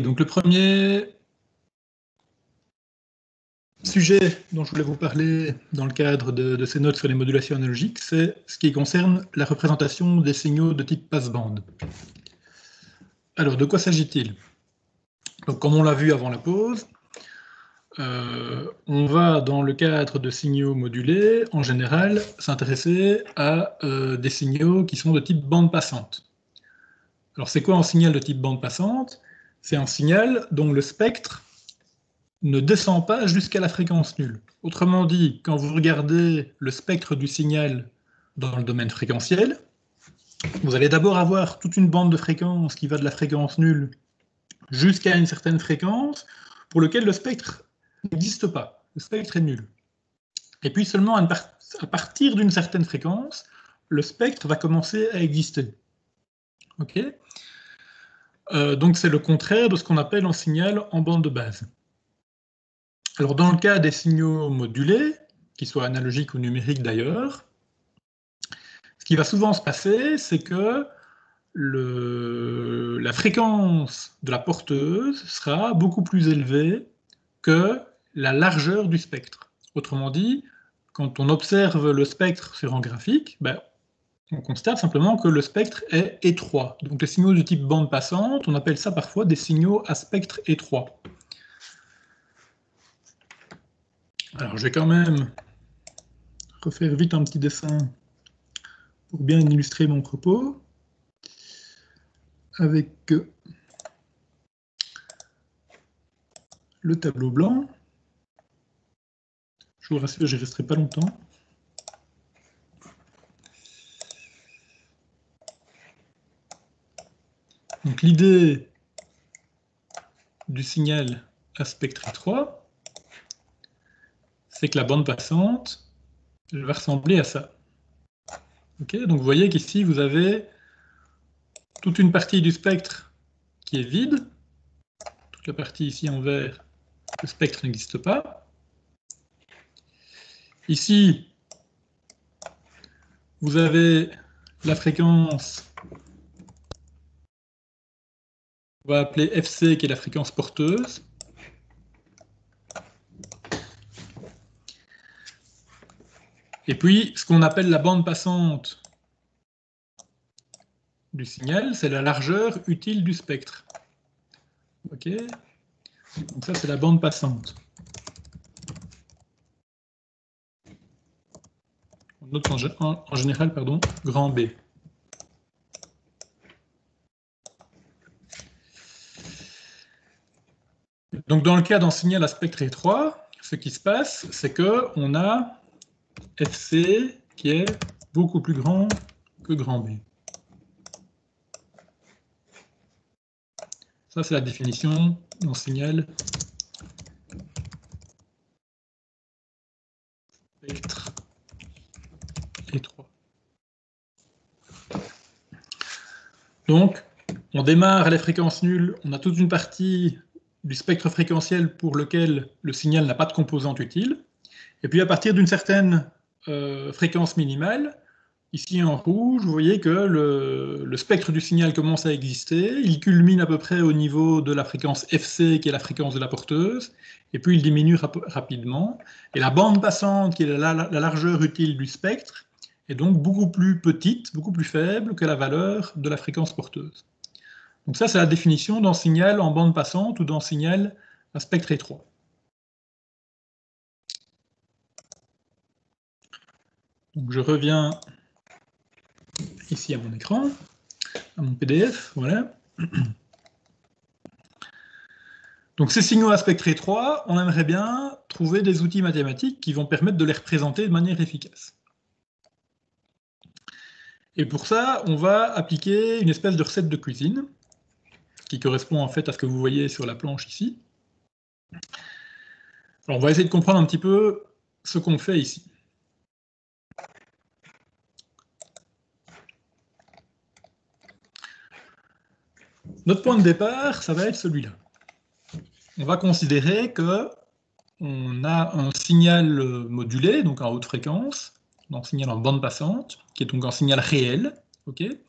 Donc le premier sujet dont je voulais vous parler dans le cadre de ces notes sur les modulations analogiques, c'est ce qui concerne la représentation des signaux de type passebande. Alors, de quoi s'agit-il? Donc, comme on l'a vu avant la pause, on va, dans le cadre de signaux modulés, en général, s'intéresser à des signaux qui sont de type bande passante. Alors, c'est quoi un signal de type bande passante? C'est un signal dont le spectre ne descend pas jusqu'à la fréquence nulle. Autrement dit, quand vous regardez le spectre du signal dans le domaine fréquentiel, vous allez d'abord avoir toute une bande de fréquences qui va de la fréquence nulle jusqu'à une certaine fréquence pour laquelle le spectre n'existe pas. Le spectre est nul. Et puis seulement à partir d'une certaine fréquence, le spectre va commencer à exister. Ok? Donc c'est le contraire de ce qu'on appelle un signal en bande de base. Alors dans le cas des signaux modulés, qu'ils soient analogiques ou numériques d'ailleurs, ce qui va souvent se passer, c'est que la fréquence de la porteuse sera beaucoup plus élevée que la largeur du spectre. Autrement dit, quand on observe le spectre sur un graphique, on constate simplement que le spectre est étroit. Donc les signaux du type bande passante, on appelle ça parfois des signaux à spectre étroit. Alors je vais quand même refaire vite un petit dessin pour bien illustrer mon propos, avec le tableau blanc. Je vous rassure, je n'y resterai pas longtemps. Donc l'idée du signal à spectre étroit, c'est que la bande passante va ressembler à ça. Okay, donc vous voyez qu'ici, vous avez toute une partie du spectre qui est vide. Toute la partie ici en vert, le spectre n'existe pas. Ici, vous avez la fréquence, on va appeler FC, qui est la fréquence porteuse. Et puis, ce qu'on appelle la bande passante du signal, c'est la largeur utile du spectre. Ok. Donc ça, c'est la bande passante. On note en général, grand B. Donc dans le cas d'un signal à spectre étroit, ce qui se passe, c'est qu'on a FC qui est beaucoup plus grand que grand B. Ça, c'est la définition d'un signal spectre étroit. Donc, on démarre à la fréquence nulle, on a toute une partie du spectre fréquentiel pour lequel le signal n'a pas de composante utile, et puis à partir d'une certaine fréquence minimale, ici en rouge, vous voyez que le spectre du signal commence à exister, il culmine à peu près au niveau de la fréquence FC, qui est la fréquence de la porteuse, et puis il diminue rapidement, et la bande passante, qui est la largeur utile du spectre, est donc beaucoup plus petite, beaucoup plus faible que la valeur de la fréquence porteuse. Donc ça, c'est la définition d'un signal en bande passante ou d'un signal à spectre étroit. Donc je reviens ici à mon écran, à mon PDF, voilà. Donc ces signaux à spectre étroit, on aimerait bien trouver des outils mathématiques qui vont permettre de les représenter de manière efficace. Et pour ça, on va appliquer une espèce de recette de cuisine, qui correspond en fait à ce que vous voyez sur la planche ici. Alors on va essayer de comprendre un petit peu ce qu'on fait ici. Notre point de départ, ça va être celui-là. On va considérer qu'on a un signal modulé, donc en haute fréquence, un signal en bande passante, qui est donc un signal réel, okay,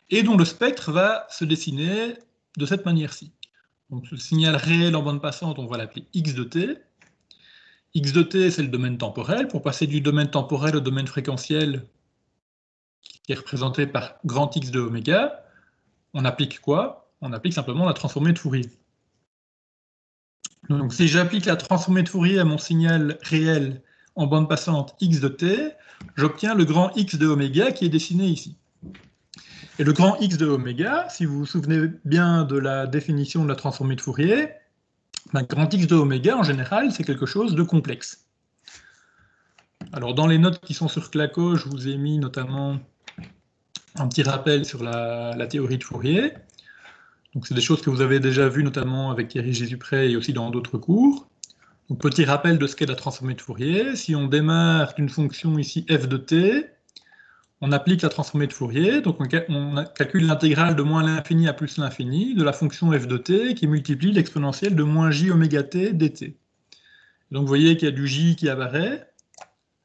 et dont le spectre va se dessiner de cette manière-ci. Donc le signal réel en bande passante, on va l'appeler x de t. X de t, c'est le domaine temporel. Pour passer du domaine temporel au domaine fréquentiel, qui est représenté par grand X de oméga, on applique quoi? On applique simplement la transformée de Fourier. Donc si j'applique la transformée de Fourier à mon signal réel en bande passante x de t, j'obtiens le grand X de oméga qui est dessiné ici. Et le grand X de oméga, si vous vous souvenez bien de la définition de la transformée de Fourier, ben, grand X de oméga, en général, c'est quelque chose de complexe. Alors dans les notes qui sont sur Claco, je vous ai mis notamment un petit rappel sur la théorie de Fourier. Donc c'est des choses que vous avez déjà vues, notamment avec Thierry Jésupré et aussi dans d'autres cours. Donc, petit rappel de ce qu'est la transformée de Fourier. Si on démarre d'une fonction ici f de t, on applique la transformée de Fourier, donc on calcule l'intégrale de moins l'infini à plus l'infini de la fonction f de t qui multiplie l'exponentielle de moins j oméga t dt. Donc vous voyez qu'il y a du j qui apparaît,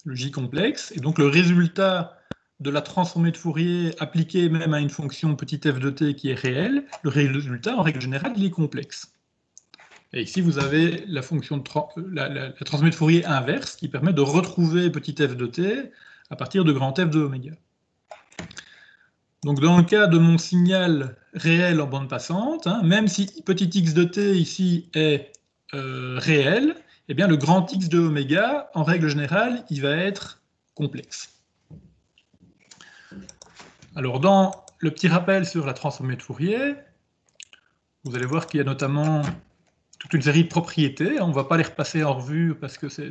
le j complexe, et donc le résultat de la transformée de Fourier appliquée même à une fonction petit f de t qui est réelle, le résultat en règle générale il est complexe. Et ici, vous avez la fonction de la transformée de Fourier inverse qui permet de retrouver petit f de t à partir de grand f de oméga. Donc, dans le cas de mon signal réel en bande passante, hein, même si petit x de t ici est réel, eh bien, le grand X de oméga, en règle générale, il va être complexe. Alors, dans le petit rappel sur la transformée de Fourier, vous allez voir qu'il y a notamment toute une série de propriétés. On ne va pas les repasser en revue parce que c'est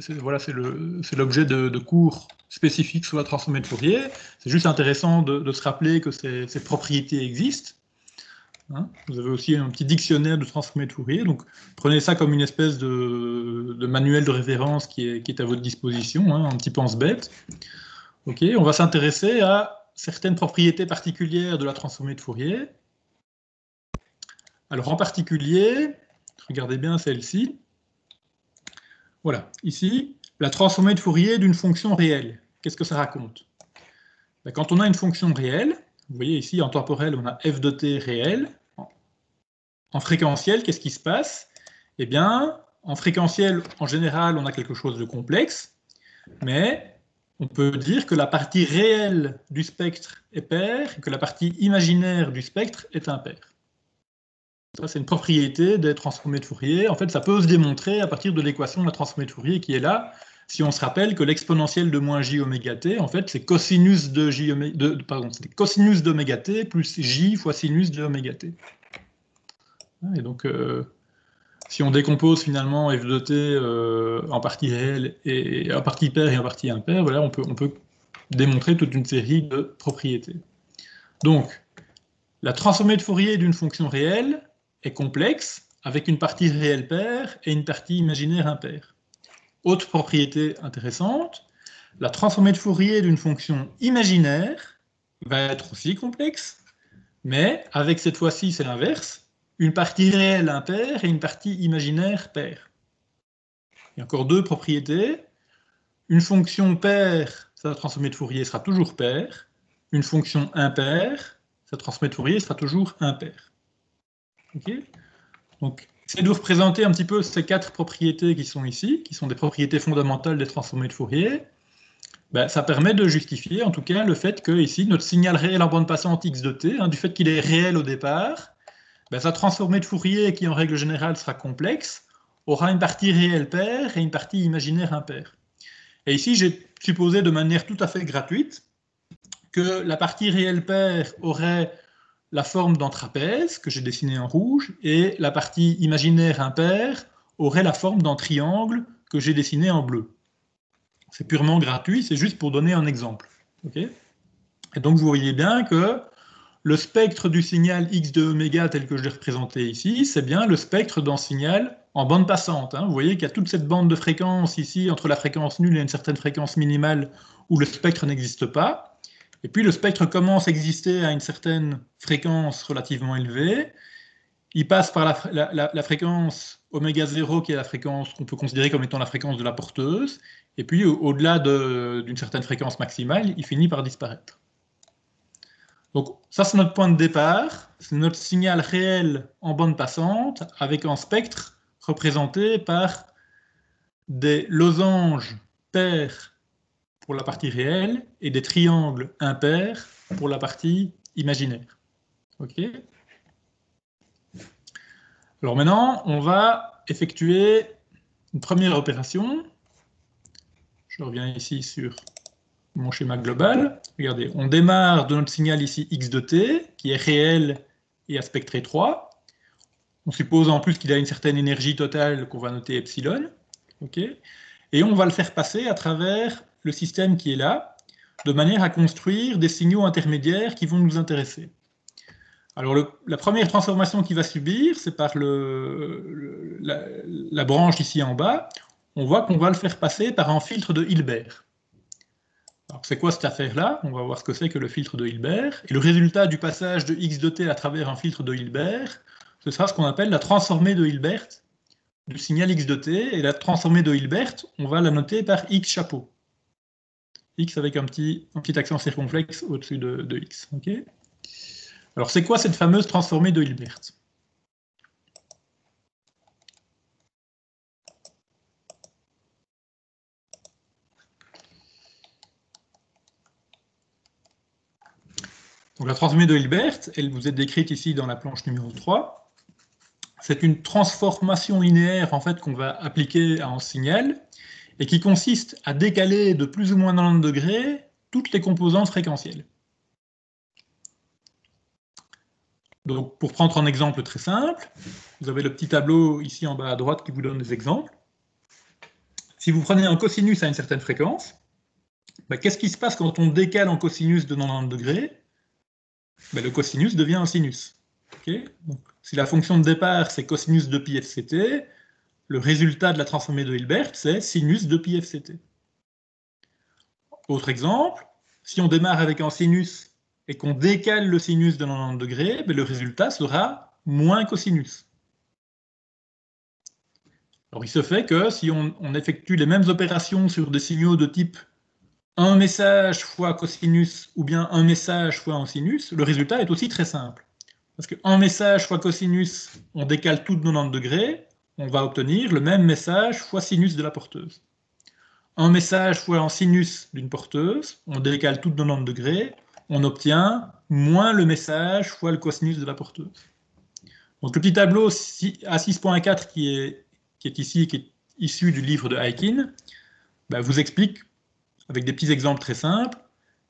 l'objet de cours spécifiques sur la transformée de Fourier. C'est juste intéressant de se rappeler que ces propriétés existent. Hein, vous avez aussi un petit dictionnaire de transformée de Fourier. Donc prenez ça comme une espèce de manuel de référence qui est à votre disposition, hein, un petit pense-bête. Okay, on va s'intéresser à certaines propriétés particulières de la transformée de Fourier. Alors en particulier, regardez bien celle-ci. Voilà, ici, la transformée de Fourier d'une fonction réelle. Qu'est-ce que ça raconte? Ben, quand on a une fonction réelle, vous voyez ici en temporel, on a f de t réel. En fréquentiel, qu'est-ce qui se passe? Eh bien, en fréquentiel, en général, on a quelque chose de complexe, mais on peut dire que la partie réelle du spectre est paire et que la partie imaginaire du spectre est impaire. Ça, c'est une propriété des transformées de Fourier. En fait, ça peut se démontrer à partir de l'équation de la transformée de Fourier qui est là. Si on se rappelle que l'exponentielle de moins j oméga t, en fait, c'est cosinus de j c'est cosinus d'oméga t plus j fois sinus de oméga t. Et donc, si on décompose finalement f de t en partie réelle et en partie paire et en partie impaire, voilà, on peut démontrer toute une série de propriétés. Donc, la transformée de Fourier d'une fonction réelle est complexe, avec une partie réelle paire et une partie imaginaire impaire. Autre propriété intéressante, la transformée de Fourier d'une fonction imaginaire va être aussi complexe, mais avec cette fois-ci, c'est l'inverse, une partie réelle impaire et une partie imaginaire paire. Il y a encore deux propriétés. Une fonction paire, sa transformée de Fourier sera toujours paire. Une fonction impaire, sa transformée de Fourier sera toujours impaire. Okay, donc, essayez de vous représenter un petit peu ces quatre propriétés qui sont ici, qui sont des propriétés fondamentales des transformées de Fourier. Ben, ça permet de justifier, en tout cas, le fait que ici, notre signal réel en bande passante x de t, hein, du fait qu'il est réel au départ, ben, sa transformée de Fourier, qui en règle générale sera complexe, aura une partie réelle paire et une partie imaginaire impaire. Et ici, j'ai supposé de manière tout à fait gratuite que la partie réelle paire aurait la forme d'un trapèze, que j'ai dessiné en rouge, et la partie imaginaire impaire aurait la forme d'un triangle que j'ai dessiné en bleu. C'est purement gratuit, c'est juste pour donner un exemple. Okay, et donc vous voyez bien que le spectre du signal x de oméga tel que je l'ai représenté ici, c'est bien le spectre d'un signal en bande passante. Hein. Vous voyez qu'il y a toute cette bande de fréquences ici, entre la fréquence nulle et une certaine fréquence minimale, où le spectre n'existe pas. Et puis le spectre commence à exister à une certaine fréquence relativement élevée. Il passe par la fréquence oméga 0, qui est la fréquence qu'on peut considérer comme étant la fréquence de la porteuse. Et puis au-delà d'une certaine fréquence maximale, il finit par disparaître. Donc ça, c'est notre point de départ, c'est notre signal réel en bande passante avec un spectre représenté par des losanges pairs pour la partie réelle et des triangles impairs pour la partie imaginaire. Ok ? Alors maintenant, on va effectuer une première opération. Je reviens ici sur mon schéma global. Regardez, on démarre de notre signal ici x de t, qui est réel et à spectre étroit. On suppose en plus qu'il a une certaine énergie totale qu'on va noter epsilon. Okay, et on va le faire passer à travers le système qui est là, de manière à construire des signaux intermédiaires qui vont nous intéresser. Alors la première transformation qu'il va subir, c'est par la branche ici en bas. On voit qu'on va le faire passer par un filtre de Hilbert. Alors c'est quoi cette affaire-là? On va voir ce que c'est que le filtre de Hilbert. Et le résultat du passage de x de t à travers un filtre de Hilbert, ce sera ce qu'on appelle la transformée de Hilbert du signal x de t. Et la transformée de Hilbert, on va la noter par x chapeau. X avec un petit accent circonflexe au-dessus de x. Okay, alors, c'est quoi cette fameuse transformée de Hilbert? Donc, la transformée de Hilbert, elle vous est décrite ici dans la planche numéro 3. C'est une transformation linéaire en fait, qu'on va appliquer à un signal et qui consiste à décaler de plus ou moins 90 degrés toutes les composantes fréquentielles. Donc, pour prendre un exemple très simple, vous avez le petit tableau ici en bas à droite qui vous donne des exemples. Si vous prenez un cosinus à une certaine fréquence, qu'est-ce qui se passe quand on décale en cosinus de 90 degrés? Le cosinus devient un sinus. Okay, donc, si la fonction de départ c'est cosinus de pi fct, le résultat de la transformée de Hilbert c'est sinus de pi fct. Autre exemple, si on démarre avec un sinus et qu'on décale le sinus de 90 degrés, le résultat sera moins cosinus. Alors il se fait que si on effectue les mêmes opérations sur des signaux de type un message fois cosinus ou bien un message fois un sinus, le résultat est aussi très simple. Parce qu'un message fois cosinus, on décale tout de 90 degrés, on va obtenir le même message fois sinus de la porteuse. Un message fois un sinus d'une porteuse, on décale tout de 90 degrés, on obtient moins le message fois le cosinus de la porteuse. Donc le petit tableau à 6.4 qui est ici, qui est issu du livre de Aikin, vous explique avec des petits exemples très simples,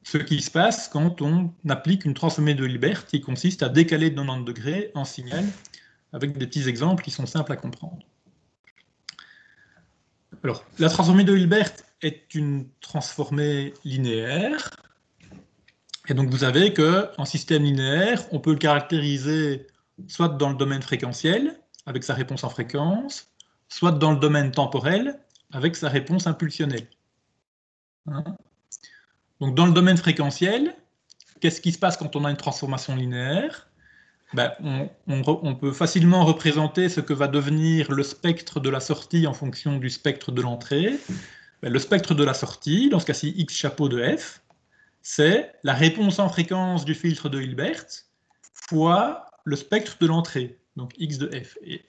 ce qui se passe quand on applique une transformée de Hilbert qui consiste à décaler de 90 degrés un signal, avec des petits exemples qui sont simples à comprendre. Alors, la transformée de Hilbert est une transformée linéaire, et donc vous savez qu'en système linéaire, on peut le caractériser soit dans le domaine fréquentiel, avec sa réponse en fréquence, soit dans le domaine temporel, avec sa réponse impulsionnelle. Donc dans le domaine fréquentiel, qu'est-ce qui se passe quand on a une transformation linéaire? On peut facilement représenter ce que va devenir le spectre de la sortie en fonction du spectre de l'entrée. Le spectre de la sortie, dans ce cas-ci x chapeau de f, c'est la réponse en fréquence du filtre de Hilbert fois le spectre de l'entrée, donc x de f. Et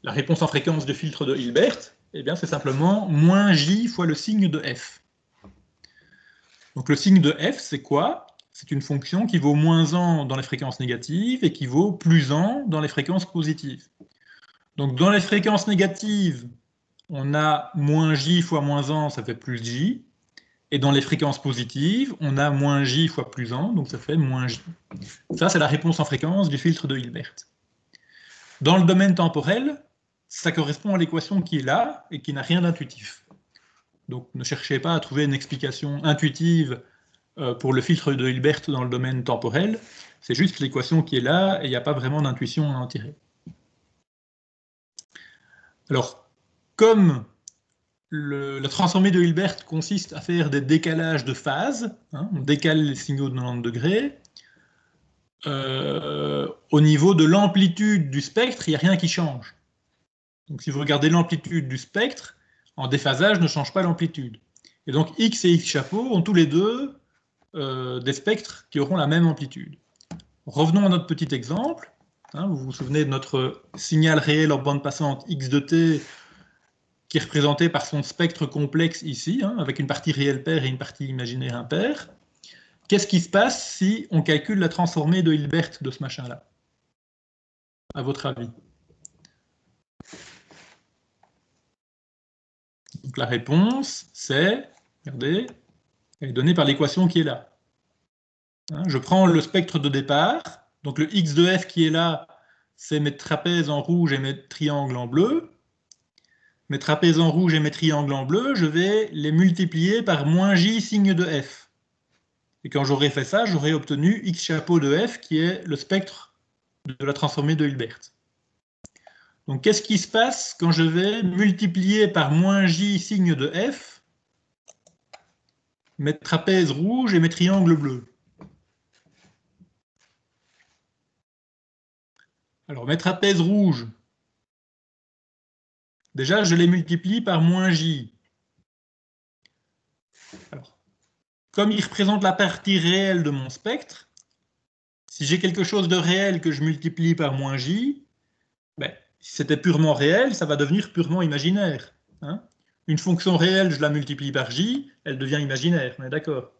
la réponse en fréquence du filtre de Hilbert, c'est simplement moins j fois le signe de f. Donc le signe de f, c'est quoi? C'est une fonction qui vaut moins 1 dans les fréquences négatives et qui vaut plus 1 dans les fréquences positives. Donc dans les fréquences négatives, on a moins j fois moins 1, ça fait plus j. Et dans les fréquences positives, on a moins j fois plus 1, donc ça fait moins j. Ça, c'est la réponse en fréquence du filtre de Hilbert. Dans le domaine temporel, ça correspond à l'équation qui est là et qui n'a rien d'intuitif. Donc ne cherchez pas à trouver une explication intuitive pour le filtre de Hilbert dans le domaine temporel, c'est juste l'équation qui est là et il n'y a pas vraiment d'intuition à en tirer. Alors, comme la transformée de Hilbert consiste à faire des décalages de phase, on décale les signaux de 90 degrés, au niveau de l'amplitude du spectre, il n'y a rien qui change. Donc si vous regardez l'amplitude du spectre, en déphasage ne change pas l'amplitude. Et donc x et x chapeau ont tous les deux des spectres qui auront la même amplitude. revenons à notre petit exemple. Hein, vous vous souvenez de notre signal réel en bande passante x de t qui est représenté par son spectre complexe ici, hein, avec une partie réelle paire et une partie imaginaire impaire. Qu'est-ce qui se passe si on calcule la transformée de Hilbert de ce machin-là, à votre avis? Donc la réponse, c'est, regardez, elle est donnée par l'équation qui est là. Hein, je prends le spectre de départ, donc le x de f qui est là, c'est mes trapèzes en rouge et mes triangles en bleu. Mes trapèzes en rouge et mes triangles en bleu, je vais les multiplier par moins j signe de f. Et quand j'aurai fait ça, j'aurai obtenu x chapeau de f, qui est le spectre de la transformée de Hilbert. Donc qu'est-ce qui se passe quand je vais multiplier par moins j signe de f mes trapèzes rouges et mes triangles bleus? Alors mes trapèzes rouges, déjà je les multiplie par moins j. Alors, comme ils représentent la partie réelle de mon spectre, si j'ai quelque chose de réel que je multiplie par moins j, ben, si c'était purement réel, ça va devenir purement imaginaire. Hein? Une fonction réelle, je la multiplie par j, elle devient imaginaire, on est d'accord?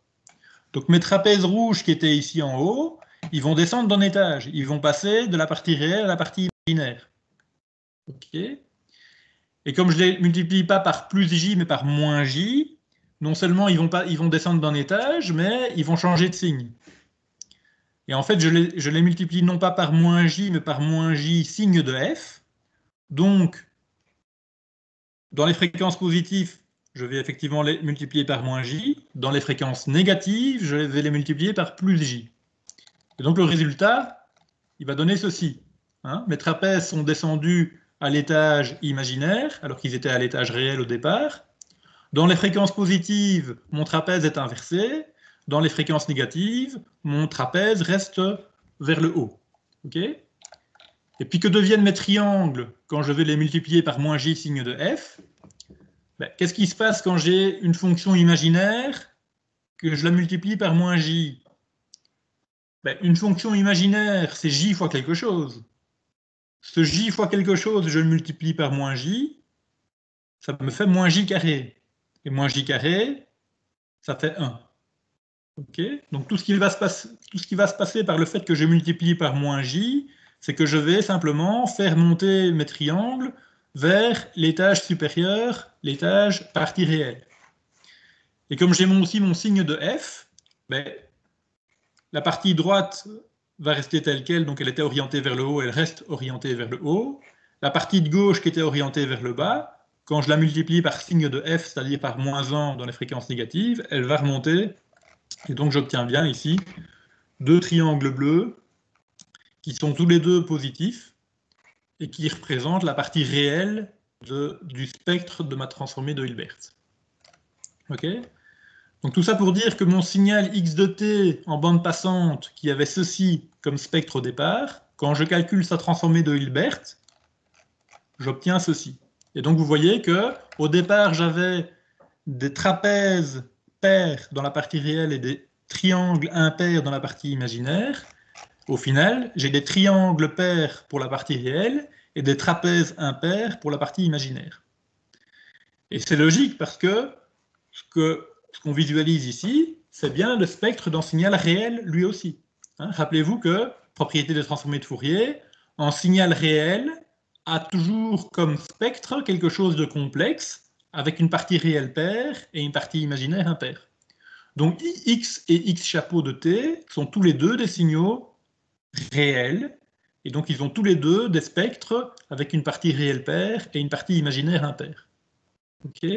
Donc mes trapèzes rouges qui étaient ici en haut, ils vont descendre d'un étage. Ils vont passer de la partie réelle à la partie imaginaire. Ok. Et comme je ne les multiplie pas par plus j, mais par moins j, non seulement ils vont descendre d'un étage, mais ils vont changer de signe. Et en fait, je les multiplie non pas par moins j, mais par moins j signe de f. Donc, dans les fréquences positives, je vais effectivement les multiplier par moins j. Dans les fréquences négatives, je vais les multiplier par plus j. Et donc le résultat, il va donner ceci. Hein, mes trapèzes sont descendus à l'étage imaginaire, alors qu'ils étaient à l'étage réel au départ. Dans les fréquences positives, mon trapèze est inversé. Dans les fréquences négatives, mon trapèze reste vers le haut. Okay? Et puis que deviennent mes triangles quand je vais les multiplier par moins j signe de f? Ben, qu'est-ce qui se passe quand j'ai une fonction imaginaire que je la multiplie par moins j? Ben, une fonction imaginaire, c'est j fois quelque chose. Ce j fois quelque chose, je le multiplie par moins j, ça me fait moins j carré. Et moins j carré, ça fait 1. Okay? Donc tout ce qui va se passer par le fait que je multiplie par moins j, c'est que je vais simplement faire monter mes triangles vers l'étage supérieur, l'étage partie réelle. Et comme j'ai aussi mon signe de f, ben, la partie droite va rester telle qu'elle, donc elle était orientée vers le haut, elle reste orientée vers le haut. La partie de gauche qui était orientée vers le bas, quand je la multiplie par signe de f, c'est-à-dire par moins 1 dans les fréquences négatives, elle va remonter. Et donc j'obtiens bien ici deux triangles bleus qui sont tous les deux positifs et qui représentent la partie réelle du spectre de ma transformée de Hilbert. Ok ? Donc tout ça pour dire que mon signal x de t en bande passante, qui avait ceci comme spectre au départ, quand je calcule sa transformée de Hilbert, j'obtiens ceci. Et donc vous voyez que au départ j'avais des trapèzes pairs dans la partie réelle et des triangles impairs dans la partie imaginaire. Au final, j'ai des triangles pairs pour la partie réelle et des trapèzes impairs pour la partie imaginaire. Et c'est logique parce que ce qu'on visualise ici, c'est bien le spectre d'un signal réel lui aussi. Hein, rappelez-vous que, propriété des transformées de Fourier, un signal réel a toujours comme spectre quelque chose de complexe, avec une partie réelle paire et une partie imaginaire impaire. Donc x et x chapeau de t sont tous les deux des signaux réels, et donc ils ont tous les deux des spectres avec une partie réelle paire et une partie imaginaire impaire. Ok ?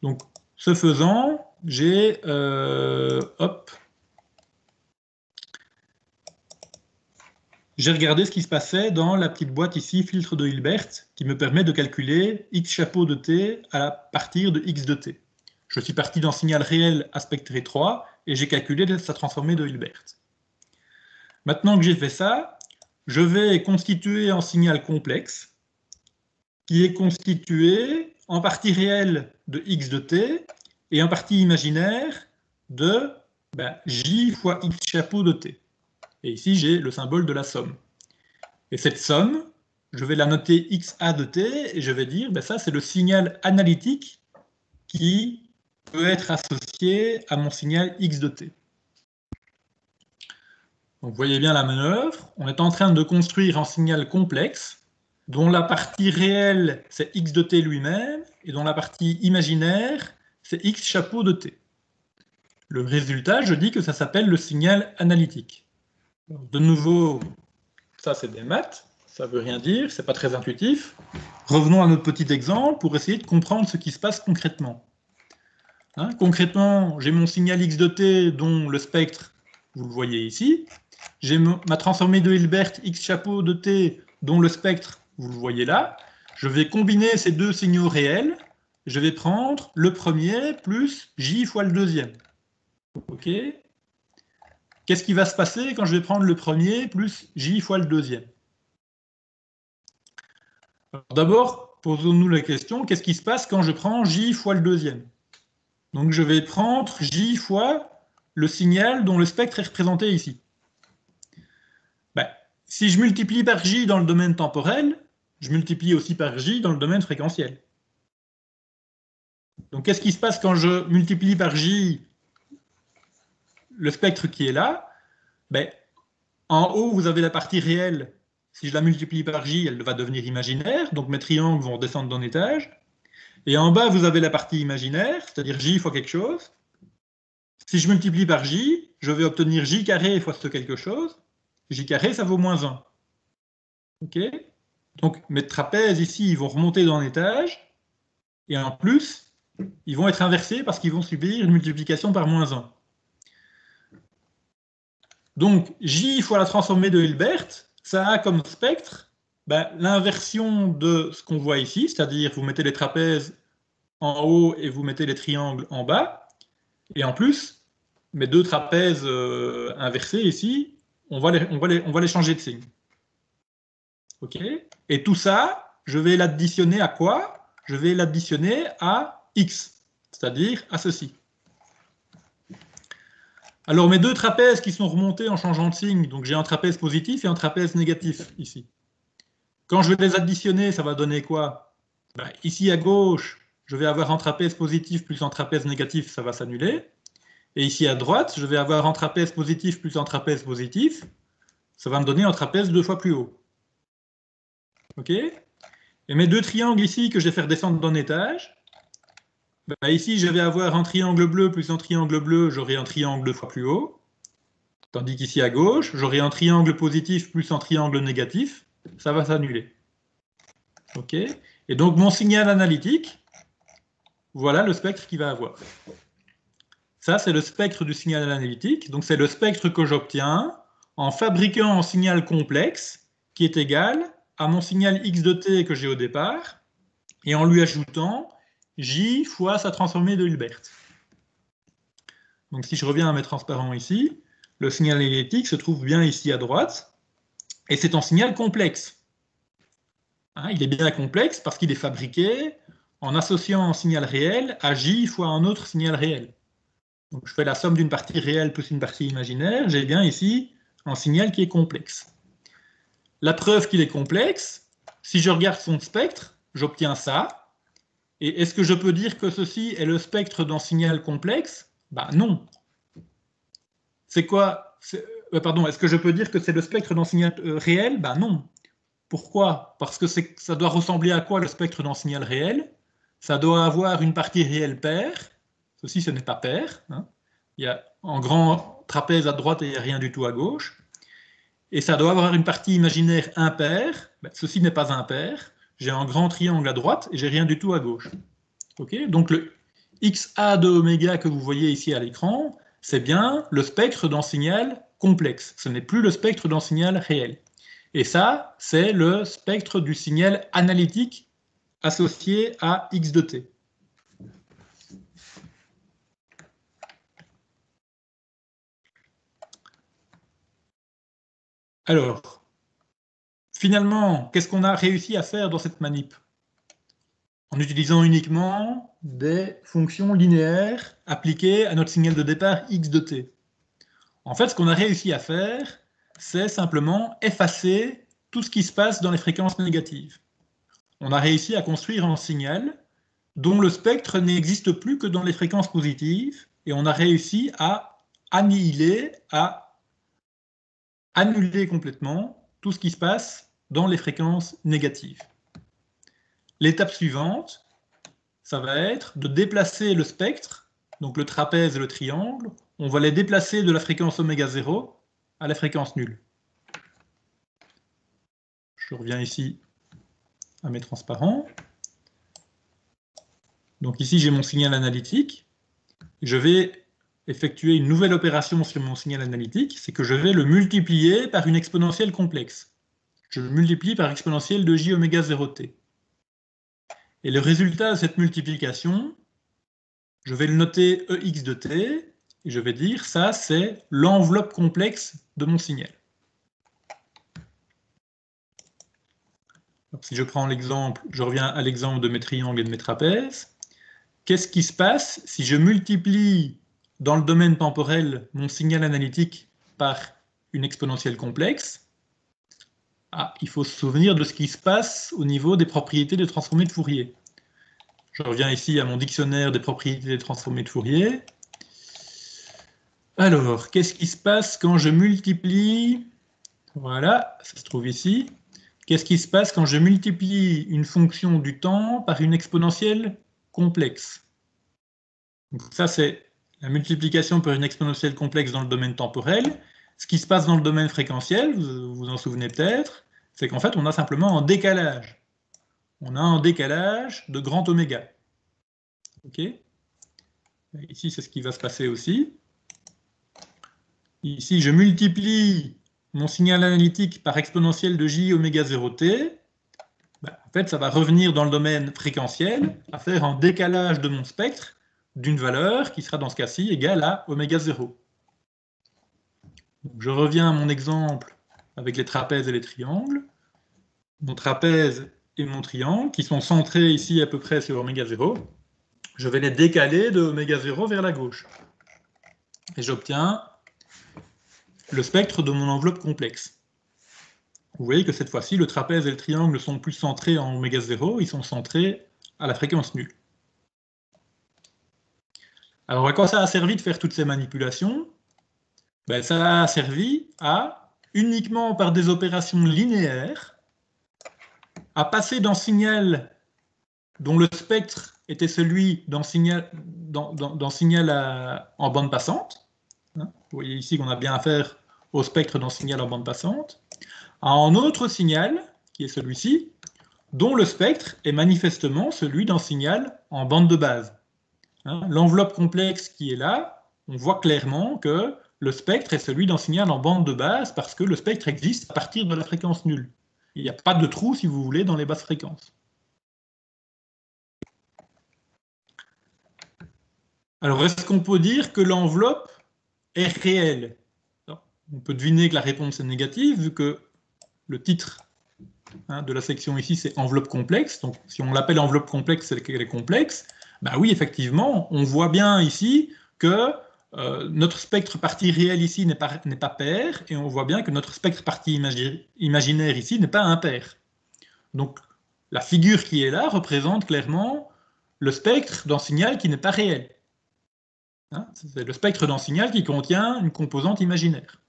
Donc, ce faisant, j'ai regardé ce qui se passait dans la petite boîte ici, filtre de Hilbert, qui me permet de calculer x chapeau de t à partir de x de t. Je suis parti d'un signal réel à spectre étroit et j'ai calculé sa transformée de Hilbert. Maintenant que j'ai fait ça, je vais constituer un signal complexe qui est constitué en partie réelle de x de t et en partie imaginaire de j fois x chapeau de t. Et ici, j'ai le symbole de la somme. Et cette somme, je vais la noter XA de t, et je vais dire, ben ça, c'est le signal analytique qui peut être associé à mon signal X de t. Donc, vous voyez bien la manœuvre. On est en train de construire un signal complexe, dont la partie réelle, c'est X de t lui-même, et dont la partie imaginaire, c'est X chapeau de t. Le résultat, je dis que ça s'appelle le signal analytique. De nouveau, ça c'est des maths, ça ne veut rien dire, c'est pas très intuitif. Revenons à notre petit exemple pour essayer de comprendre ce qui se passe concrètement. Hein, concrètement, j'ai mon signal X de t dont le spectre, vous le voyez ici. J'ai ma transformée de Hilbert X chapeau de t dont le spectre, vous le voyez là. Je vais combiner ces deux signaux réels. Je vais prendre le premier plus J fois le deuxième. Ok. Qu'est-ce qui va se passer quand je vais prendre le premier plus J fois le deuxième? D'abord, posons-nous la question, qu'est-ce qui se passe quand je prends J fois le deuxième? Donc je vais prendre J fois le signal dont le spectre est représenté ici. Ben, si je multiplie par J dans le domaine temporel, je multiplie aussi par J dans le domaine fréquentiel. Donc qu'est-ce qui se passe quand je multiplie par J le spectre qui est là? Ben, en haut, vous avez la partie réelle. Si je la multiplie par J, elle va devenir imaginaire, donc mes triangles vont descendre d'un étage. Et en bas, vous avez la partie imaginaire, c'est-à-dire J fois quelque chose. Si je multiplie par J, je vais obtenir J carré fois ce quelque chose. J carré, ça vaut moins 1. Ok? Donc mes trapèzes ici, ils vont remonter d'un étage. Et en plus, ils vont être inversés parce qu'ils vont subir une multiplication par moins 1. Donc J fois la transformée de Hilbert, ça a comme spectre l'inversion de ce qu'on voit ici, c'est-à-dire vous mettez les trapèzes en haut et vous mettez les triangles en bas. Et en plus, mes deux trapèzes inversés ici, on va les changer de signe. Ok? Et tout ça, je vais l'additionner à quoi? Je vais l'additionner à x, c'est-à-dire à ceci. Alors mes deux trapèzes qui sont remontés en changeant de signe, donc j'ai un trapèze positif et un trapèze négatif ici. Quand je vais les additionner, ça va donner quoi? Ici à gauche, je vais avoir un trapèze positif plus un trapèze négatif, ça va s'annuler. Et ici à droite, je vais avoir un trapèze positif plus un trapèze positif, ça va me donner un trapèze 2 fois plus haut. Ok? Et mes deux triangles ici que je vais faire descendre d'un étage, ici je vais avoir un triangle bleu plus un triangle bleu, j'aurai un triangle 2 fois plus haut. Tandis qu'ici à gauche, j'aurai un triangle positif plus un triangle négatif, ça va s'annuler. Ok? Et donc mon signal analytique, voilà le spectre qu'il va avoir. Ça, c'est le spectre du signal analytique. Donc c'est le spectre que j'obtiens en fabriquant un signal complexe qui est égal à mon signal x de t que j'ai au départ et en lui ajoutant j fois sa transformée de Hilbert. Donc si je reviens à mes transparents ici, le signal analytique se trouve bien ici à droite et c'est un signal complexe. Hein, il est bien complexe parce qu'il est fabriqué en associant un signal réel à j fois un autre signal réel. Donc je fais la somme d'une partie réelle plus une partie imaginaire, j'ai bien ici un signal qui est complexe. La preuve qu'il est complexe, si je regarde son spectre, j'obtiens ça. Et est-ce que je peux dire que ceci est le spectre d'un signal complexe? Non. C'est quoi? Est-ce que je peux dire que c'est le spectre d'un signal réel? Non. Pourquoi? Parce que ça doit ressembler à quoi le spectre d'un signal réel? Ça doit avoir une partie réelle paire. Ceci, ce n'est pas pair. Hein. Il y a un grand trapèze à droite et il n'y a rien du tout à gauche. Et ça doit avoir une partie imaginaire impaire. Ceci n'est pas impair. J'ai un grand triangle à droite et j'ai rien du tout à gauche. Okay? Donc le XA de oméga que vous voyez ici à l'écran, c'est bien le spectre d'un signal complexe. Ce n'est plus le spectre d'un signal réel. Et ça, c'est le spectre du signal analytique associé à x de t. Alors, finalement, qu'est-ce qu'on a réussi à faire dans cette manip? En utilisant uniquement des fonctions linéaires appliquées à notre signal de départ x de t. En fait, ce qu'on a réussi à faire, c'est simplement effacer tout ce qui se passe dans les fréquences négatives. On a réussi à construire un signal dont le spectre n'existe plus que dans les fréquences positives, et on a réussi à annihiler, à annuler complètement tout ce qui se passe dans les fréquences négatives. L'étape suivante, ça va être de déplacer le spectre, donc le trapèze et le triangle, on va les déplacer de la fréquence oméga 0 à la fréquence nulle. Je reviens ici à mes transparents. Donc ici, j'ai mon signal analytique. Je vais effectuer une nouvelle opération sur mon signal analytique, c'est que je vais le multiplier par une exponentielle complexe. Je le multiplie par exponentielle de j oméga 0t. Et le résultat de cette multiplication, je vais le noter ex de t, et je vais dire ça, c'est l'enveloppe complexe de mon signal. Donc, si je prends l'exemple, je reviens à l'exemple de mes triangles et de mes trapèzes. Qu'est-ce qui se passe si je multiplie dans le domaine temporel mon signal analytique par une exponentielle complexe? Il faut se souvenir de ce qui se passe au niveau des propriétés des transformés de Fourier. Je reviens ici à mon dictionnaire des propriétés des transformés de Fourier. Alors, qu'est-ce qui se passe quand je multiplie? Voilà, ça se trouve ici. Qu'est-ce qui se passe quand je multiplie une fonction du temps par une exponentielle complexe? Donc ça, c'est la multiplication par une exponentielle complexe dans le domaine temporel. Ce qui se passe dans le domaine fréquentiel, vous vous en souvenez peut-être, c'est qu'en fait, on a simplement un décalage. On a un décalage de grand oméga. OK? Ici, c'est ce qui va se passer aussi. Ici, je multiplie mon signal analytique par exponentielle de j oméga 0t. En fait, ça va revenir dans le domaine fréquentiel, à faire un décalage de mon spectre d'une valeur qui sera dans ce cas-ci égale à oméga 0. Donc, je reviens à mon exemple avec les trapèzes et les triangles. Mon trapèze et mon triangle, qui sont centrés ici à peu près sur oméga 0, je vais les décaler de oméga 0 vers la gauche. Et j'obtiens le spectre de mon enveloppe complexe. Vous voyez que cette fois-ci, le trapèze et le triangle ne sont plus centrés en oméga 0, ils sont centrés à la fréquence nulle. Alors à quoi ça a servi de faire toutes ces manipulations? Ça a servi à, uniquement par des opérations linéaires, à passer d'un signal dont le spectre était celui d'un signal, en bande passante. Vous voyez ici qu'on a bien affaire au spectre d'un signal en bande passante, à un autre signal, qui est celui-ci, dont le spectre est manifestement celui d'un signal en bande de base. L'enveloppe complexe qui est là, on voit clairement que le spectre est celui d'un signal en bande de base parce que le spectre existe à partir de la fréquence nulle. Il n'y a pas de trou, si vous voulez, dans les basses fréquences. Alors, est-ce qu'on peut dire que l'enveloppe est réelle? On peut deviner que la réponse est négative, vu que le titre de la section ici, c'est enveloppe complexe. Donc, si on l'appelle enveloppe complexe, c'est qu'elle est complexe. Oui, effectivement, on voit bien ici que notre spectre partie réelle ici n'est pas pair, et on voit bien que notre spectre partie imaginaire ici n'est pas impair. Donc, la figure qui est là représente clairement le spectre d'un signal qui n'est pas réel. C'est le spectre d'un signal qui contient une composante imaginaire.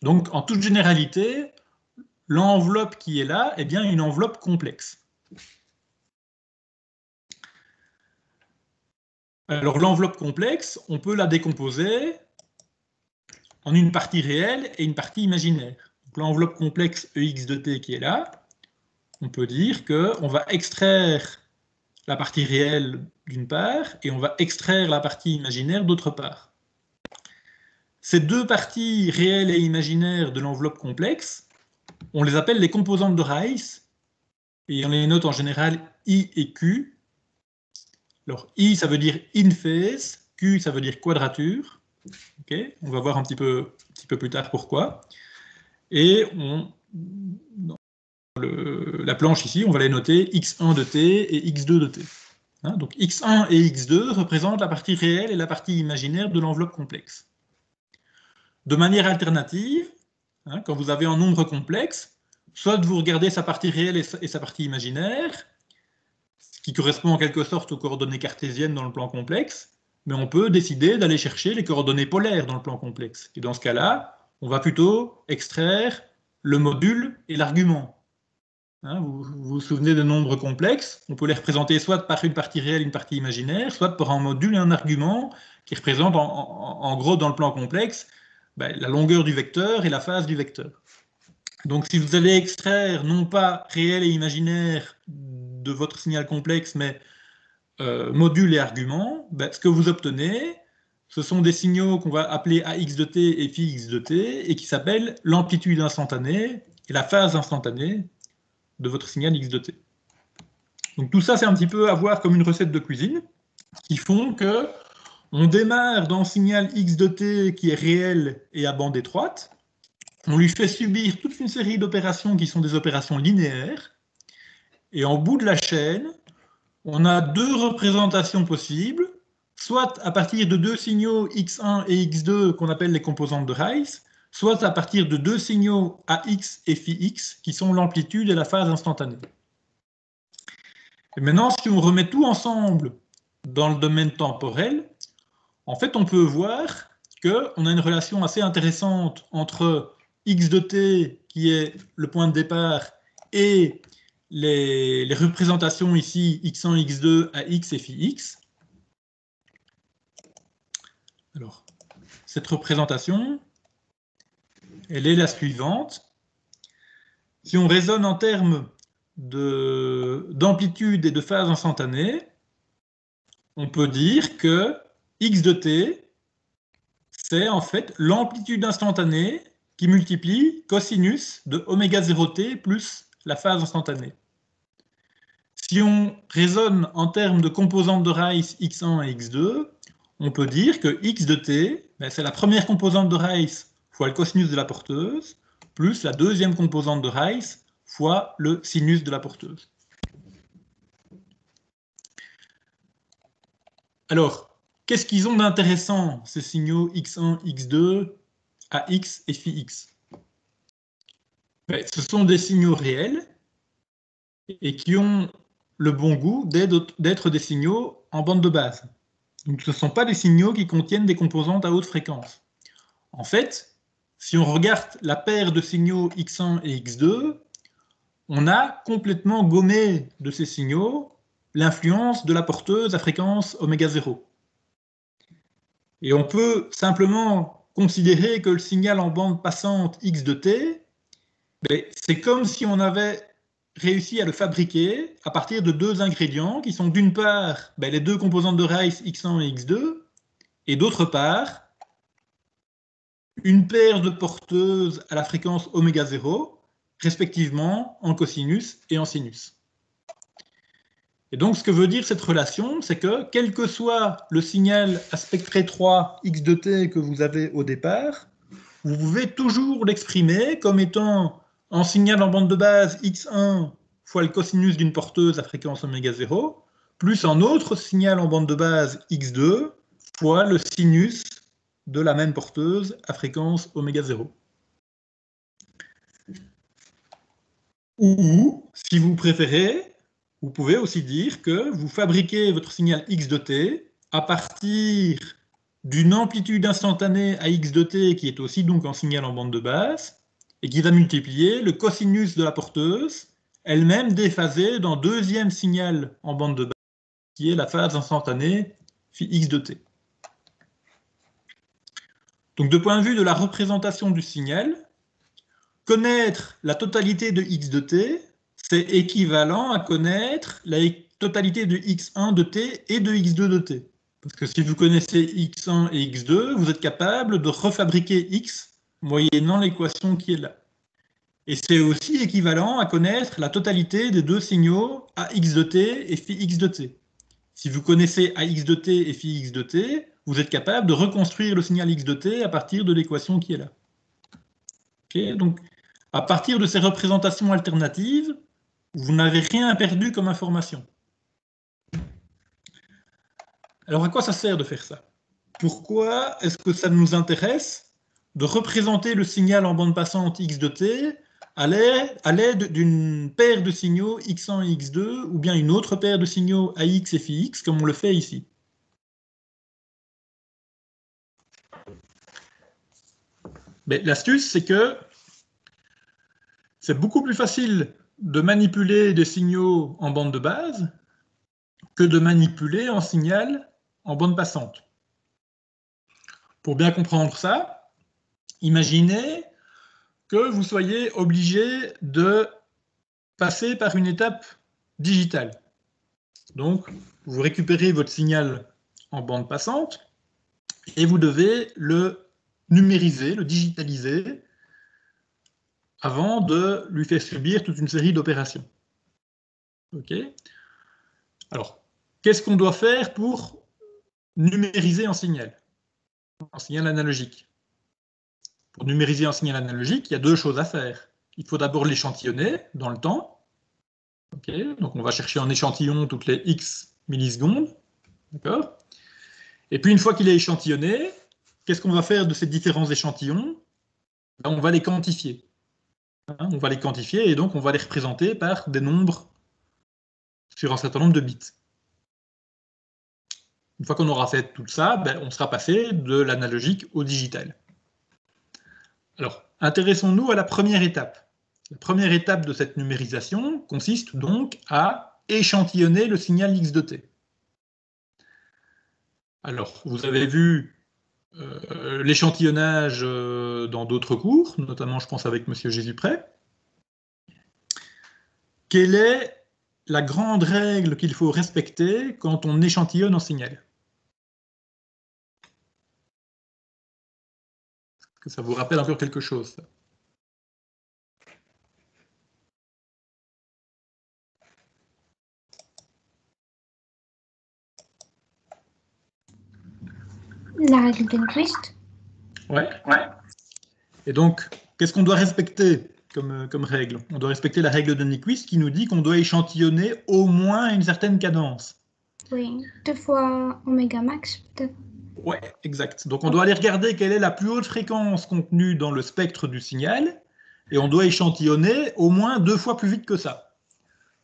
Donc, en toute généralité, l'enveloppe qui est là est bien une enveloppe complexe. Alors, l'enveloppe complexe, on peut la décomposer en une partie réelle et une partie imaginaire. L'enveloppe complexe ex de t qui est là, on peut dire qu'on va extraire la partie réelle d'une part et on va extraire la partie imaginaire d'autre part. Ces deux parties réelles et imaginaires de l'enveloppe complexe, on les appelle les composantes de Rice, et on les note en général I et Q. Alors I, ça veut dire in phase, Q, ça veut dire quadrature. Okay, on va voir un petit peu plus tard pourquoi. Et dans la planche ici, on va les noter x1 de t et x2 de t. Donc x1 et x2 représentent la partie réelle et la partie imaginaire de l'enveloppe complexe. De manière alternative, Hein, quand vous avez un nombre complexe, soit vous regardez sa partie réelle et sa partie imaginaire, ce qui correspond en quelque sorte aux coordonnées cartésiennes dans le plan complexe, mais on peut décider d'aller chercher les coordonnées polaires dans le plan complexe. Et dans ce cas-là, on va plutôt extraire le module et l'argument. Hein, vous souvenez des nombres complexes, on peut les représenter soit par une partie réelle, une partie imaginaire, soit par un module et un argument qui représentent en gros dans le plan complexe la longueur du vecteur et la phase du vecteur. Donc si vous allez extraire non pas réel et imaginaire de votre signal complexe, mais module et argument, ce que vous obtenez, ce sont des signaux qu'on va appeler AX de t et phi de t, et qui s'appellent l'amplitude instantanée et la phase instantanée de votre signal x de t. Donc tout ça, c'est un petit peu à voir comme une recette de cuisine, qui font que on démarre dans un signal x de t qui est réel et à bande étroite, on lui fait subir toute une série d'opérations qui sont des opérations linéaires, et en bout de la chaîne, on a deux représentations possibles, soit à partir de deux signaux x1 et x2 qu'on appelle les composantes de Rice, soit à partir de deux signaux AX et phi-x qui sont l'amplitude et la phase instantanée. Et maintenant, si on remet tout ensemble dans le domaine temporel, en fait, on peut voir qu'on a une relation assez intéressante entre x de t, qui est le point de départ, et les représentations ici, x1, x2, ax et phi-x. Alors, cette représentation, elle est la suivante. Si on raisonne en termes d'amplitude et de phase instantanée, on peut dire que x de t, c'est en fait l'amplitude instantanée qui multiplie cosinus de oméga 0t plus la phase instantanée. Si on raisonne en termes de composantes de Rice x1 et x2, on peut dire que x de t, c'est la première composante de Rice fois le cosinus de la porteuse, plus la deuxième composante de Rice fois le sinus de la porteuse. Alors, qu'est-ce qu'ils ont d'intéressant, ces signaux x1, x2, ax et phi-x? Ce sont des signaux réels et qui ont le bon goût d'être des signaux en bande de base. Donc, ce ne sont pas des signaux qui contiennent des composantes à haute fréquence. En fait, si on regarde la paire de signaux x1 et x2, on a complètement gommé de ces signaux l'influence de la porteuse à fréquence oméga 0. Et on peut simplement considérer que le signal en bande passante x de t, c'est comme si on avait réussi à le fabriquer à partir de deux ingrédients qui sont d'une part les deux composantes de Rice x1 et x2, et d'autre part une paire de porteuses à la fréquence oméga 0, respectivement en cosinus et en sinus. Et donc, ce que veut dire cette relation, c'est que, quel que soit le signal à spectre étroit x de t que vous avez au départ, vous pouvez toujours l'exprimer comme étant un signal en bande de base x1 fois le cosinus d'une porteuse à fréquence oméga 0, plus un autre signal en bande de base x2 fois le sinus de la même porteuse à fréquence oméga 0. Ou, si vous préférez, vous pouvez aussi dire que vous fabriquez votre signal x de t à partir d'une amplitude instantanée à x de t qui est aussi donc un signal en bande de base et qui va multiplier le cosinus de la porteuse, elle-même déphasée d'un deuxième signal en bande de base qui est la phase instantanée phi x de t. Donc, de point de vue de la représentation du signal, connaître la totalité de x de t, c'est équivalent à connaître la totalité de x1 de t et de x2 de t. Parce que si vous connaissez x1 et x2, vous êtes capable de refabriquer x moyennant l'équation qui est là. Et c'est aussi équivalent à connaître la totalité des deux signaux ax de t et phi-x de t. Si vous connaissez ax de t et phi-x de t, vous êtes capable de reconstruire le signal x de t à partir de l'équation qui est là. Okay, donc, à partir de ces représentations alternatives, vous n'avez rien perdu comme information. Alors, à quoi ça sert de faire ça? Pourquoi est-ce que ça nous intéresse? de représenter le signal en bande passante x de t à l'aide d'une paire de signaux x1 et x2, ou bien une autre paire de signaux AX et phi-x, comme on le fait ici. Mais l'astuce, c'est que c'est beaucoup plus facile de manipuler des signaux en bande de base que de manipuler un signal en bande passante. Pour bien comprendre ça, imaginez que vous soyez obligé de passer par une étape digitale. Donc, vous récupérez votre signal en bande passante et vous devez le numériser, le digitaliser, avant de lui faire subir toute une série d'opérations. OK ? Alors, qu'est-ce qu'on doit faire pour numériser un signal analogique? Pour numériser un signal analogique, il y a deux choses à faire. Il faut d'abord l'échantillonner dans le temps. Okay, donc on va chercher un échantillon toutes les x millisecondes. D'accord ? Et puis une fois qu'il est échantillonné, qu'est-ce qu'on va faire de ces différents échantillons? On va les quantifier. On va les quantifier et donc on va les représenter par des nombres sur un certain nombre de bits. Une fois qu'on aura fait tout ça, on sera passé de l'analogique au digital. Alors, intéressons-nous à la première étape. La première étape de cette numérisation consiste donc à échantillonner le signal x de t. Alors, vous avez vu l'échantillonnage dans d'autres cours, notamment je pense avec M. Jésus-Près. Quelle est la grande règle qu'il faut respecter quand on échantillonne un signal? Est-ce que ça vous rappelle encore quelque chose, ça? La règle de Nyquist. Ouais. Et donc, qu'est-ce qu'on doit respecter comme règle? On doit respecter la règle de Nyquist qui nous dit qu'on doit échantillonner au moins une certaine cadence. Oui, 2 fois oméga max, peut-être. Ouais, exact. Donc on doit aller regarder quelle est la plus haute fréquence contenue dans le spectre du signal, et on doit échantillonner au moins 2 fois plus vite que ça.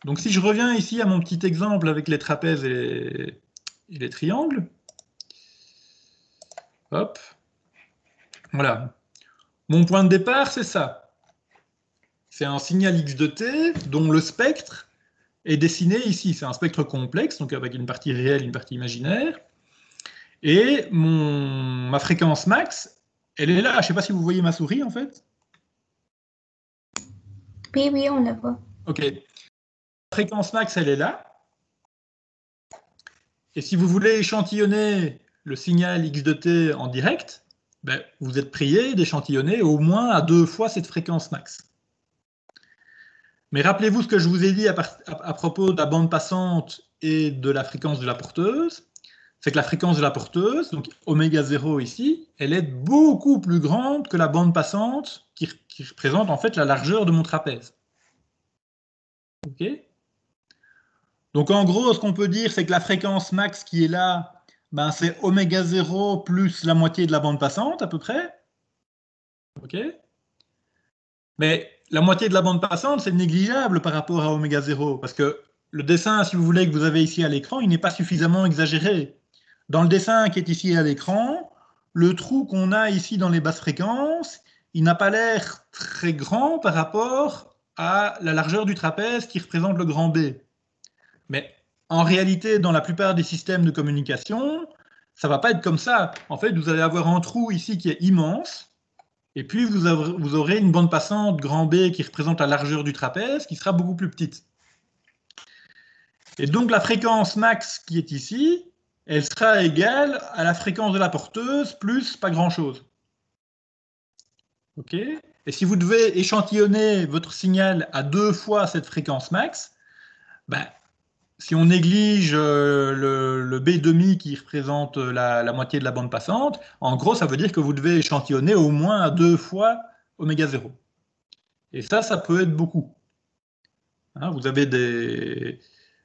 Donc si je reviens ici à mon petit exemple avec les trapèzes et les triangles, hop, voilà. Mon point de départ, c'est ça. C'est un signal x de t dont le spectre est dessiné ici. C'est un spectre complexe, donc avec une partie réelle, une partie imaginaire. Et ma fréquence max, elle est là. Je ne sais pas si vous voyez ma souris, en fait. Oui, on la voit. OK. La fréquence max, elle est là. Et si vous voulez échantillonner le signal x de t en direct, vous êtes prié d'échantillonner au moins à 2 fois cette fréquence max. Mais rappelez-vous ce que je vous ai dit à propos de la bande passante et de la fréquence de la porteuse. C'est que la fréquence de la porteuse, donc oméga 0 ici, elle est beaucoup plus grande que la bande passante qui représente en fait la largeur de mon trapèze. OK ? Donc en gros, ce qu'on peut dire, c'est que la fréquence max qui est là, c'est oméga 0 plus la moitié de la bande passante à peu près. OK ? Mais la moitié de la bande passante, c'est négligeable par rapport à oméga 0, parce que le dessin, si vous voulez, que vous avez ici à l'écran, il n'est pas suffisamment exagéré. Dans le dessin qui est ici à l'écran, le trou qu'on a ici dans les basses fréquences, il n'a pas l'air très grand par rapport à la largeur du trapèze qui représente le grand B. Mais en réalité, dans la plupart des systèmes de communication, ça ne va pas être comme ça. En fait, vous allez avoir un trou ici qui est immense, et puis vous aurez une bande passante grand B qui représente la largeur du trapèze qui sera beaucoup plus petite. Et donc la fréquence max qui est ici, elle sera égale à la fréquence de la porteuse plus pas grand-chose. OK ? Et si vous devez échantillonner votre signal à 2 fois cette fréquence max, si on néglige le B' qui représente la moitié de la bande passante, en gros, ça veut dire que vous devez échantillonner au moins à 2 fois oméga 0. Et ça peut être beaucoup. Vous avez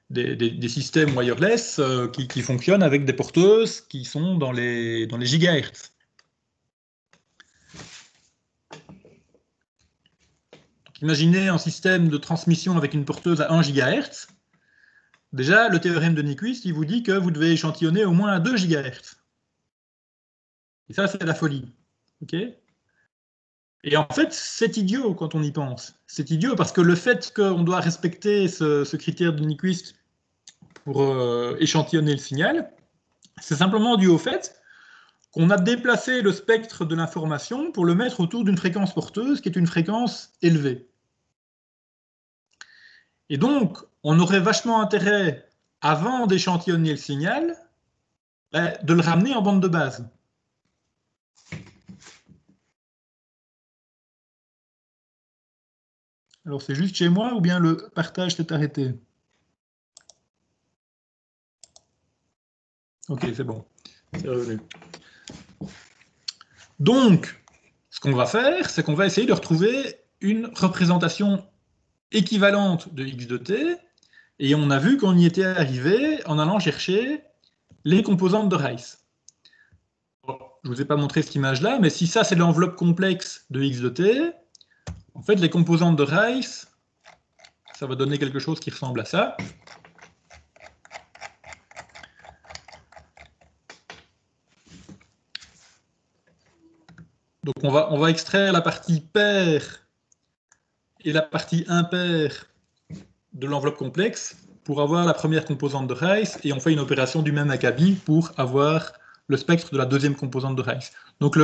des systèmes wireless qui fonctionnent avec des porteuses qui sont dans les gigahertz. imaginez un système de transmission avec une porteuse à 1 GHz. Déjà, le théorème de Nyquist, il vous dit que vous devez échantillonner au moins à 2 GHz. Et ça, c'est la folie. Okay, et en fait, c'est idiot quand on y pense. C'est idiot parce que le fait qu'on doit respecter ce critère de Nyquist pour échantillonner le signal, c'est simplement dû au fait qu'on a déplacé le spectre de l'information pour le mettre autour d'une fréquence porteuse qui est une fréquence élevée. Et donc, on aurait vachement intérêt, avant d'échantillonner le signal, de le ramener en bande de base. Alors, c'est juste chez moi ou bien le partage s'est arrêté? Ok, c'est bon. C'est revenu. Donc, ce qu'on va faire, c'est qu'on va essayer de retrouver une représentation équivalente de x de t, et on a vu qu'on y était arrivé en allant chercher les composantes de Rice. Bon, je ne vous ai pas montré cette image-là, mais si ça c'est l'enveloppe complexe de x de t, en fait les composantes de Rice, ça va donner quelque chose qui ressemble à ça. Donc on va extraire la partie paire et la partie impaire de l'enveloppe complexe pour avoir la première composante de Rice, et on fait une opération du même acabit pour avoir le spectre de la deuxième composante de Rice. Donc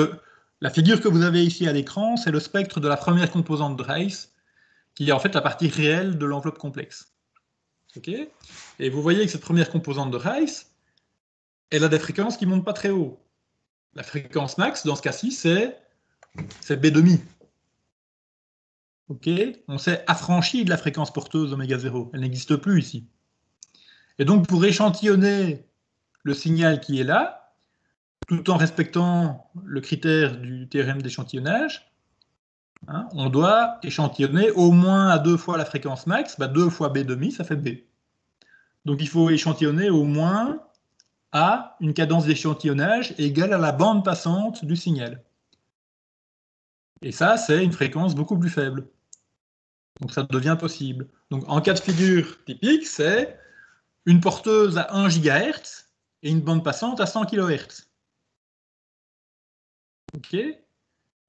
la figure que vous avez ici à l'écran, c'est le spectre de la première composante de Rice, qui est en fait la partie réelle de l'enveloppe complexe. Okay, et vous voyez que cette première composante de Rice, elle a des fréquences qui ne montent pas très haut. La fréquence max, dans ce cas-ci, c'est B'. Okay, on s'est affranchi de la fréquence porteuse oméga 0. Elle n'existe plus ici. Et donc, pour échantillonner le signal qui est là, tout en respectant le critère du théorème d'échantillonnage, hein, on doit échantillonner au moins à 2 fois la fréquence max. 2 fois B', ça fait B. Donc, il faut échantillonner au moins à une cadence d'échantillonnage égale à la bande passante du signal. Et ça, c'est une fréquence beaucoup plus faible. Donc ça devient possible. Donc en cas de figure typique, c'est une porteuse à 1 GHz et une bande passante à 100 kHz. Ok.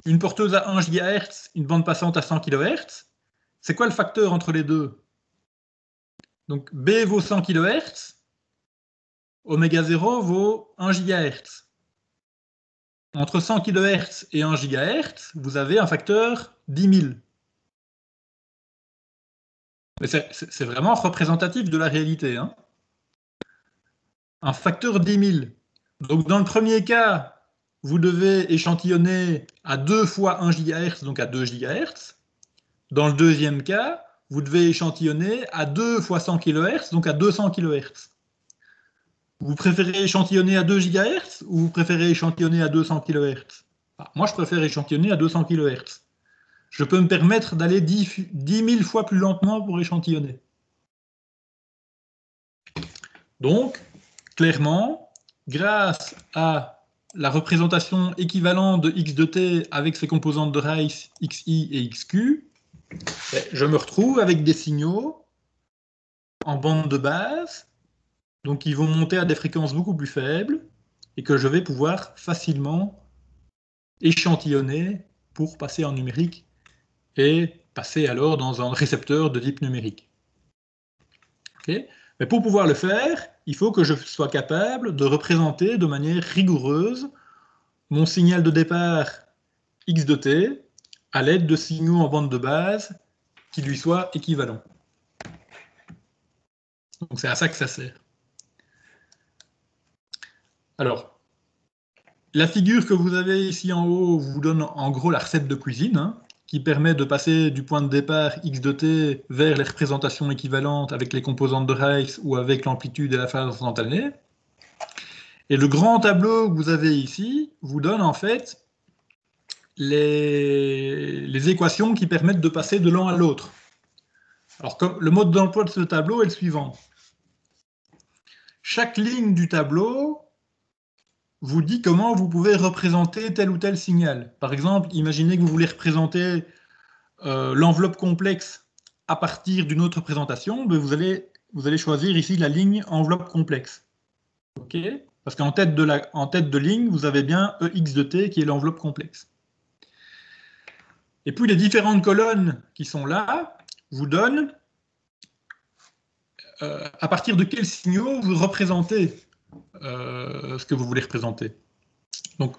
Une porteuse à 1 GHz, une bande passante à 100 kHz. C'est quoi le facteur entre les deux? Donc B vaut 100 kHz, oméga 0 vaut 1 GHz. Entre 100 kHz et 1 GHz, vous avez un facteur 10 000. C'est vraiment représentatif de la réalité. Hein. Un facteur 10 000. Donc dans le premier cas, vous devez échantillonner à 2 fois 1 GHz, donc à 2 GHz. Dans le deuxième cas, vous devez échantillonner à 2 fois 100 kHz, donc à 200 kHz. Vous préférez échantillonner à 2 GHz ou vous préférez échantillonner à 200 kHz? Moi, je préfère échantillonner à 200 kHz. Je peux me permettre d'aller 10 000 fois plus lentement pour échantillonner. Donc, clairement, grâce à la représentation équivalente de x de t avec ses composantes de Rice xi et xq, je me retrouve avec des signaux en bande de base, donc qui vont monter à des fréquences beaucoup plus faibles, et que je vais pouvoir facilement échantillonner pour passer en numérique et passer alors dans un récepteur de type numérique. Okay. Mais pour pouvoir le faire, il faut que je sois capable de représenter de manière rigoureuse mon signal de départ x de t à l'aide de signaux en bande de base qui lui soient équivalents. Donc c'est à ça que ça sert. Alors, la figure que vous avez ici en haut vous donne en gros la recette de cuisine, hein, qui permet de passer du point de départ x de t vers les représentations équivalentes avec les composantes de Rice ou avec l'amplitude et la phase instantanée. Et le grand tableau que vous avez ici vous donne en fait les équations qui permettent de passer de l'un à l'autre. Alors, le mode d'emploi de ce tableau est le suivant. Chaque ligne du tableau vous dit comment vous pouvez représenter tel ou tel signal. Par exemple, imaginez que vous voulez représenter l'enveloppe complexe à partir d'une autre représentation, ben vous allez choisir ici la ligne enveloppe complexe. Ok? Parce qu'en tête de ligne, vous avez bien EX de t qui est l'enveloppe complexe. Et puis les différentes colonnes qui sont là vous donnent à partir de quels signaux vous représentez ce que vous voulez représenter. Donc,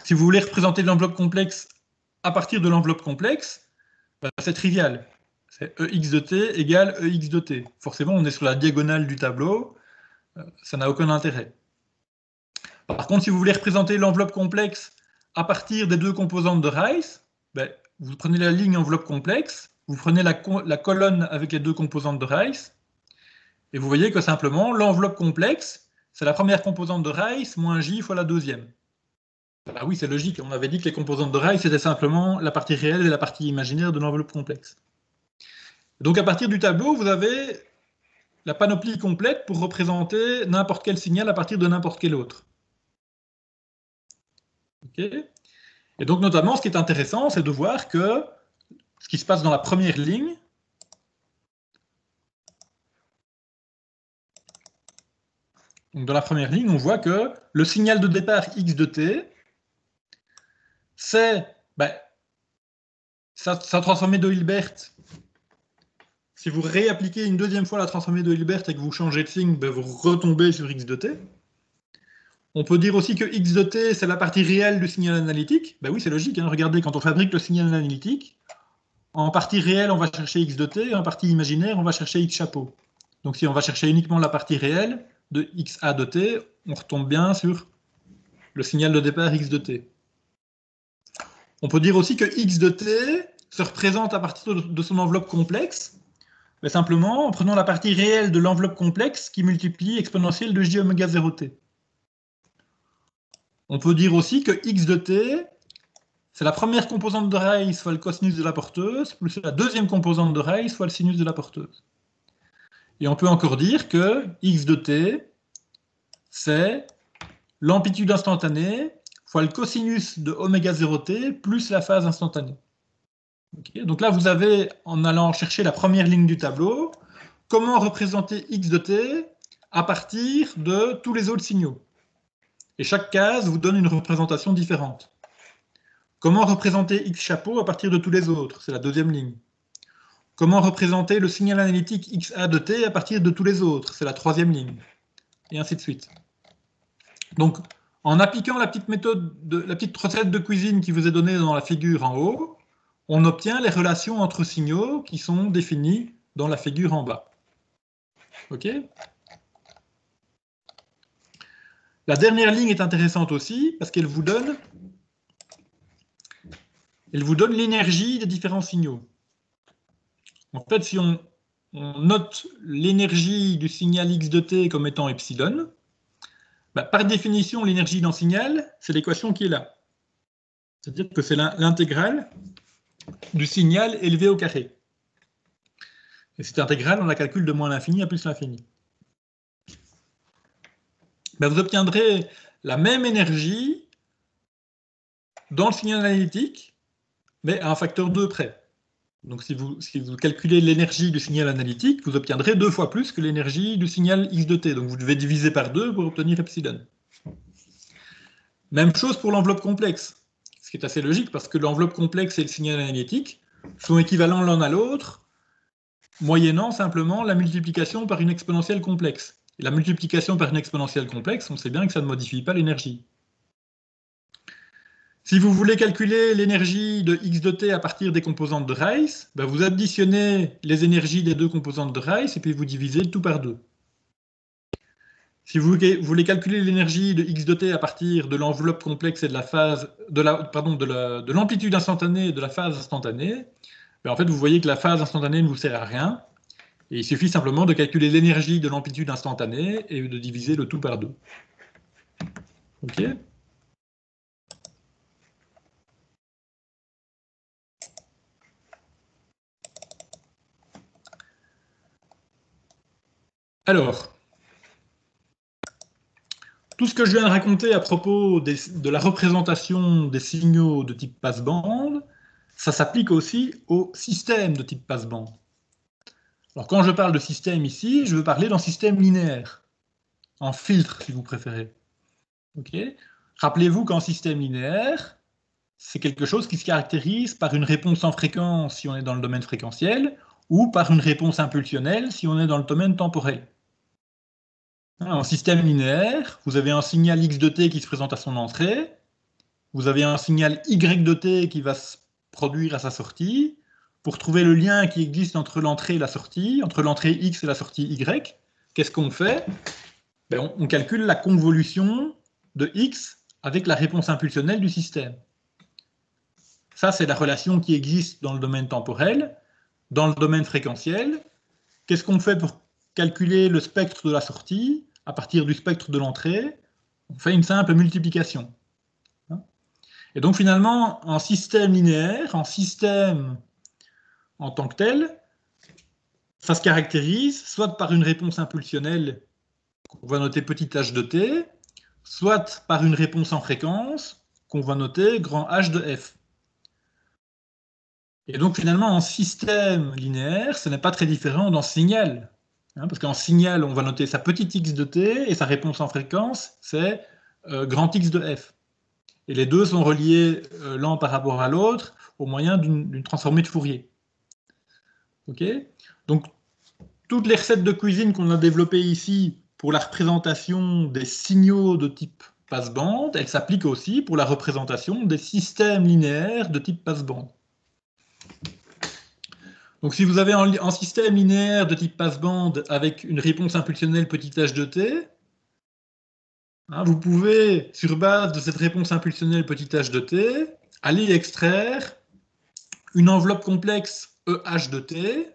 si vous voulez représenter l'enveloppe complexe à partir de l'enveloppe complexe, ben, c'est trivial. C'est EX de t égale EX de t. Forcément, on est sur la diagonale du tableau, ça n'a aucun intérêt. Par contre, si vous voulez représenter l'enveloppe complexe à partir des deux composantes de Rice, ben, vous prenez la ligne enveloppe complexe, vous prenez la colonne avec les deux composantes de Rice, et vous voyez que simplement, l'enveloppe complexe, c'est la première composante de Rice moins J fois la deuxième. Ah oui, c'est logique, on avait dit que les composantes de Rice, c'était simplement la partie réelle et la partie imaginaire de l'enveloppe complexe. Donc à partir du tableau, vous avez la panoplie complète pour représenter n'importe quel signal à partir de n'importe quel autre. Okay. Et donc notamment, ce qui est intéressant, c'est de voir que ce qui se passe dans la première ligne, donc dans la première ligne, on voit que le signal de départ x de t, c'est sa transformée de Hilbert. Si vous réappliquez une deuxième fois la transformée de Hilbert et que vous changez de signe, ben vous retombez sur x de t. On peut dire aussi que x de t, c'est la partie réelle du signal analytique. Ben oui, c'est logique. Hein. Regardez, quand on fabrique le signal analytique, en partie réelle, on va chercher x de t, et en partie imaginaire, on va chercher x chapeau. Donc si on va chercher uniquement la partie réelle de xa de t, on retombe bien sur le signal de départ x de t. On peut dire aussi que x de t se représente à partir de son enveloppe complexe, mais simplement en prenant la partie réelle de l'enveloppe complexe qui multiplie exponentielle de j oméga 0t. On peut dire aussi que x de t, c'est la première composante de Rice fois le cosinus de la porteuse, plus la deuxième composante de Rice fois le sinus de la porteuse. Et on peut encore dire que x de t, c'est l'amplitude instantanée fois le cosinus de oméga 0t plus la phase instantanée. Okay. Donc là, vous avez, en allant chercher la première ligne du tableau, comment représenter x de t à partir de tous les autres signaux. Et chaque case vous donne une représentation différente. Comment représenter x chapeau à partir de tous les autres? C'est la deuxième ligne. Comment représenter le signal analytique xa de t à partir de tous les autres? C'est la troisième ligne. Et ainsi de suite. Donc, en appliquant la petite méthode, la petite recette de cuisine qui vous est donnée dans la figure en haut, on obtient les relations entre signaux qui sont définies dans la figure en bas. OK? La dernière ligne est intéressante aussi parce qu'elle vous donne l'énergie des différents signaux. En fait, si on note l'énergie du signal x de t comme étant epsilon, par définition, l'énergie d'un signal, c'est l'équation qui est là. C'est-à-dire que c'est l'intégrale du signal élevé au carré. Et cette intégrale, on la calcule de moins l'infini à plus l'infini. Vous obtiendrez la même énergie dans le signal analytique, mais à un facteur 2 près. Donc si vous calculez l'énergie du signal analytique, vous obtiendrez 2 fois plus que l'énergie du signal x de t. Donc vous devez diviser par 2 pour obtenir epsilon. Même chose pour l'enveloppe complexe, ce qui est assez logique parce que l'enveloppe complexe et le signal analytique sont équivalents l'un à l'autre, moyennant simplement la multiplication par une exponentielle complexe. Et la multiplication par une exponentielle complexe, on sait bien que ça ne modifie pas l'énergie. Si vous voulez calculer l'énergie de x de t à partir des composantes de Rice, vous additionnez les énergies des deux composantes de Rice et puis vous divisez le tout par 2. Si vous voulez calculer l'énergie de x de t à partir de l'enveloppe complexe et de la phase, de l'amplitude instantanée et de la phase instantanée, en fait vous voyez que la phase instantanée ne vous sert à rien. Et il suffit simplement de calculer l'énergie de l'amplitude instantanée et de diviser le tout par 2. OK ? Alors, tout ce que je viens de raconter à propos de la représentation des signaux de type passebande, ça s'applique aussi au système de type passebande. Alors quand je parle de système ici, je veux parler d'un système linéaire, en filtre si vous préférez. Okay. Rappelez-vous qu'en système linéaire, c'est quelque chose qui se caractérise par une réponse en fréquence si on est dans le domaine fréquentiel, ou par une réponse impulsionnelle si on est dans le domaine temporel. En système linéaire, vous avez un signal x de t qui se présente à son entrée, vous avez un signal y de t qui va se produire à sa sortie. Pour trouver le lien qui existe entre l'entrée et la sortie, entre l'entrée x et la sortie y, qu'est-ce qu'on fait? On calcule la convolution de x avec la réponse impulsionnelle du système. Ça, c'est la relation qui existe dans le domaine temporel. Dans le domaine fréquentiel, qu'est-ce qu'on fait pour calculer le spectre de la sortie? À partir du spectre de l'entrée, on fait une simple multiplication. Et donc finalement, en système linéaire, en système en tant que tel, ça se caractérise soit par une réponse impulsionnelle qu'on va noter petit h de t, soit par une réponse en fréquence qu'on va noter grand H de f. Et donc finalement, en système linéaire, ce n'est pas très différent dans signal. Parce qu'en signal, on va noter sa petite x de t, et sa réponse en fréquence, c'est grand X de f. Et les deux sont reliés l'un par rapport à l'autre au moyen d'une transformée de Fourier. Okay. Donc, toutes les recettes de cuisine qu'on a développées ici pour la représentation des signaux de type passebande, elles s'appliquent aussi pour la représentation des systèmes linéaires de type passebande. Donc si vous avez un système linéaire de type passebande avec une réponse impulsionnelle petit h de t, vous pouvez, sur base de cette réponse impulsionnelle petit h de t, aller extraire une enveloppe complexe EH de t,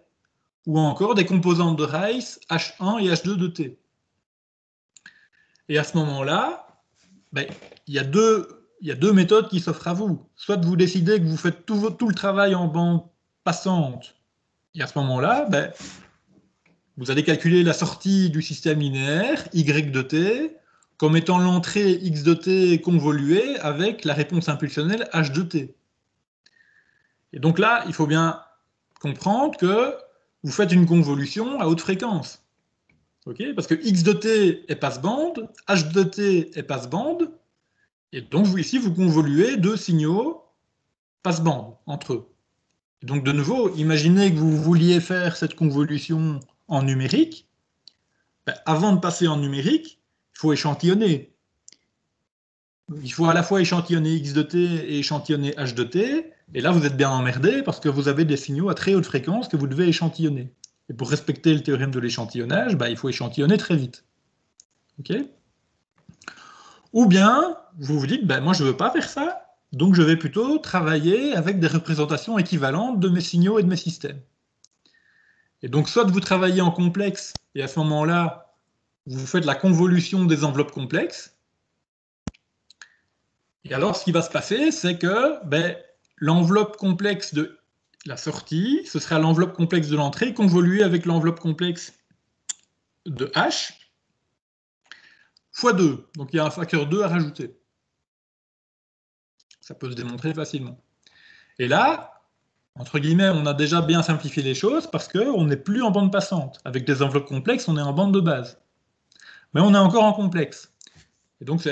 ou encore des composantes de Rice H1 et H2 de t. Et à ce moment-là, il y a deux méthodes qui s'offrent à vous. Soit vous décidez que vous faites tout le travail en bande passante, et à ce moment-là, vous allez calculer la sortie du système linéaire, y de t, comme étant l'entrée x de t convoluée avec la réponse impulsionnelle h de t. Et donc là, il faut bien comprendre que vous faites une convolution à haute fréquence. Okay, parce que x de t est passebande, h de t est passebande, et donc ici vous convoluez deux signaux passebande entre eux. Et donc de nouveau, imaginez que vous vouliez faire cette convolution en numérique. Avant de passer en numérique, il faut échantillonner. Il faut à la fois échantillonner x de t et échantillonner h de t, et là vous êtes bien emmerdé parce que vous avez des signaux à très haute fréquence que vous devez échantillonner. Et pour respecter le théorème de l'échantillonnage, il faut échantillonner très vite. Okay. Ou bien, vous vous dites, moi je ne veux pas faire ça, donc je vais plutôt travailler avec des représentations équivalentes de mes signaux et de mes systèmes. Et donc soit vous travaillez en complexe, et à ce moment-là, vous faites la convolution des enveloppes complexes. Et alors ce qui va se passer, c'est que l'enveloppe complexe de la sortie, ce sera l'enveloppe complexe de l'entrée convoluée avec l'enveloppe complexe de H fois 2. Donc il y a un facteur 2 à rajouter. Ça peut se démontrer facilement. Et là, entre guillemets, on a déjà bien simplifié les choses parce qu'on n'est plus en bande passante. Avec des enveloppes complexes, on est en bande de base. Mais on est encore en complexe. Et donc,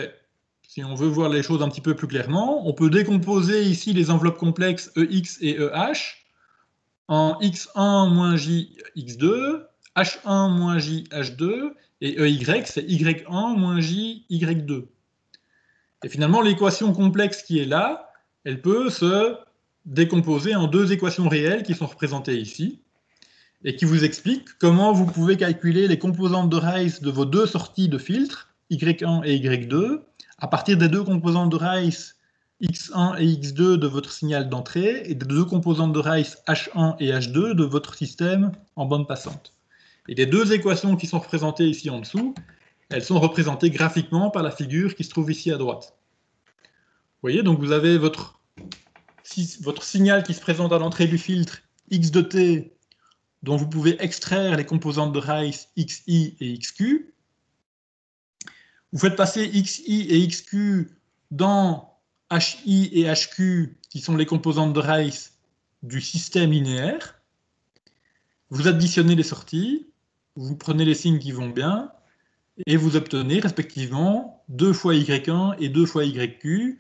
si on veut voir les choses un petit peu plus clairement, on peut décomposer ici les enveloppes complexes EX et EH en X1 moins J X2, H1 moins J H2, et EY, c'est Y1 moins J Y2. Et finalement, l'équation complexe qui est là, elle peut se décomposer en deux équations réelles qui sont représentées ici, et qui vous expliquent comment vous pouvez calculer les composantes de Rice de vos deux sorties de filtre, Y1 et Y2, à partir des deux composantes de Rice X1 et X2 de votre signal d'entrée et des deux composantes de Rice H1 et H2 de votre système en bande passante. Et les deux équations qui sont représentées ici en dessous, elles sont représentées graphiquement par la figure qui se trouve ici à droite. Vous voyez, donc vous avez votre signal qui se présente à l'entrée du filtre X de t, dont vous pouvez extraire les composantes de Rice XI et XQ. Vous faites passer XI et XQ dans HI et HQ, qui sont les composantes de Rice du système linéaire, vous additionnez les sorties, vous prenez les signes qui vont bien, et vous obtenez respectivement 2 fois y1 et 2 fois yq,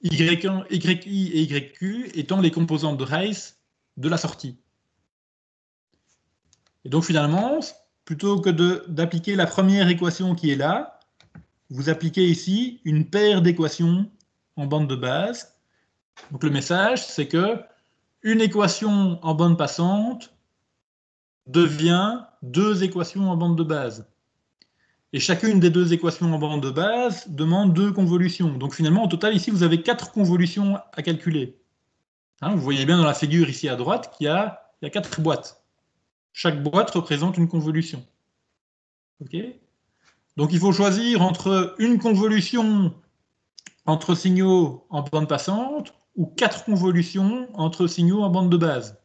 y1, yi et yq étant les composantes de Rice de la sortie. Et donc finalement, plutôt que d'appliquer la première équation qui est là, vous appliquez ici une paire d'équations en bande de base. Donc le message, c'est que une équation en bande passante devient 2 équations en bande de base. Et chacune des 2 équations en bande de base demande 2 convolutions. Donc finalement, au total, ici, vous avez 4 convolutions à calculer. Hein, vous voyez bien dans la figure ici à droite qu'il y a 4 boîtes. Chaque boîte représente une convolution. Okay. Donc il faut choisir entre une convolution entre signaux en bande passante ou 4 convolutions entre signaux en bande de base.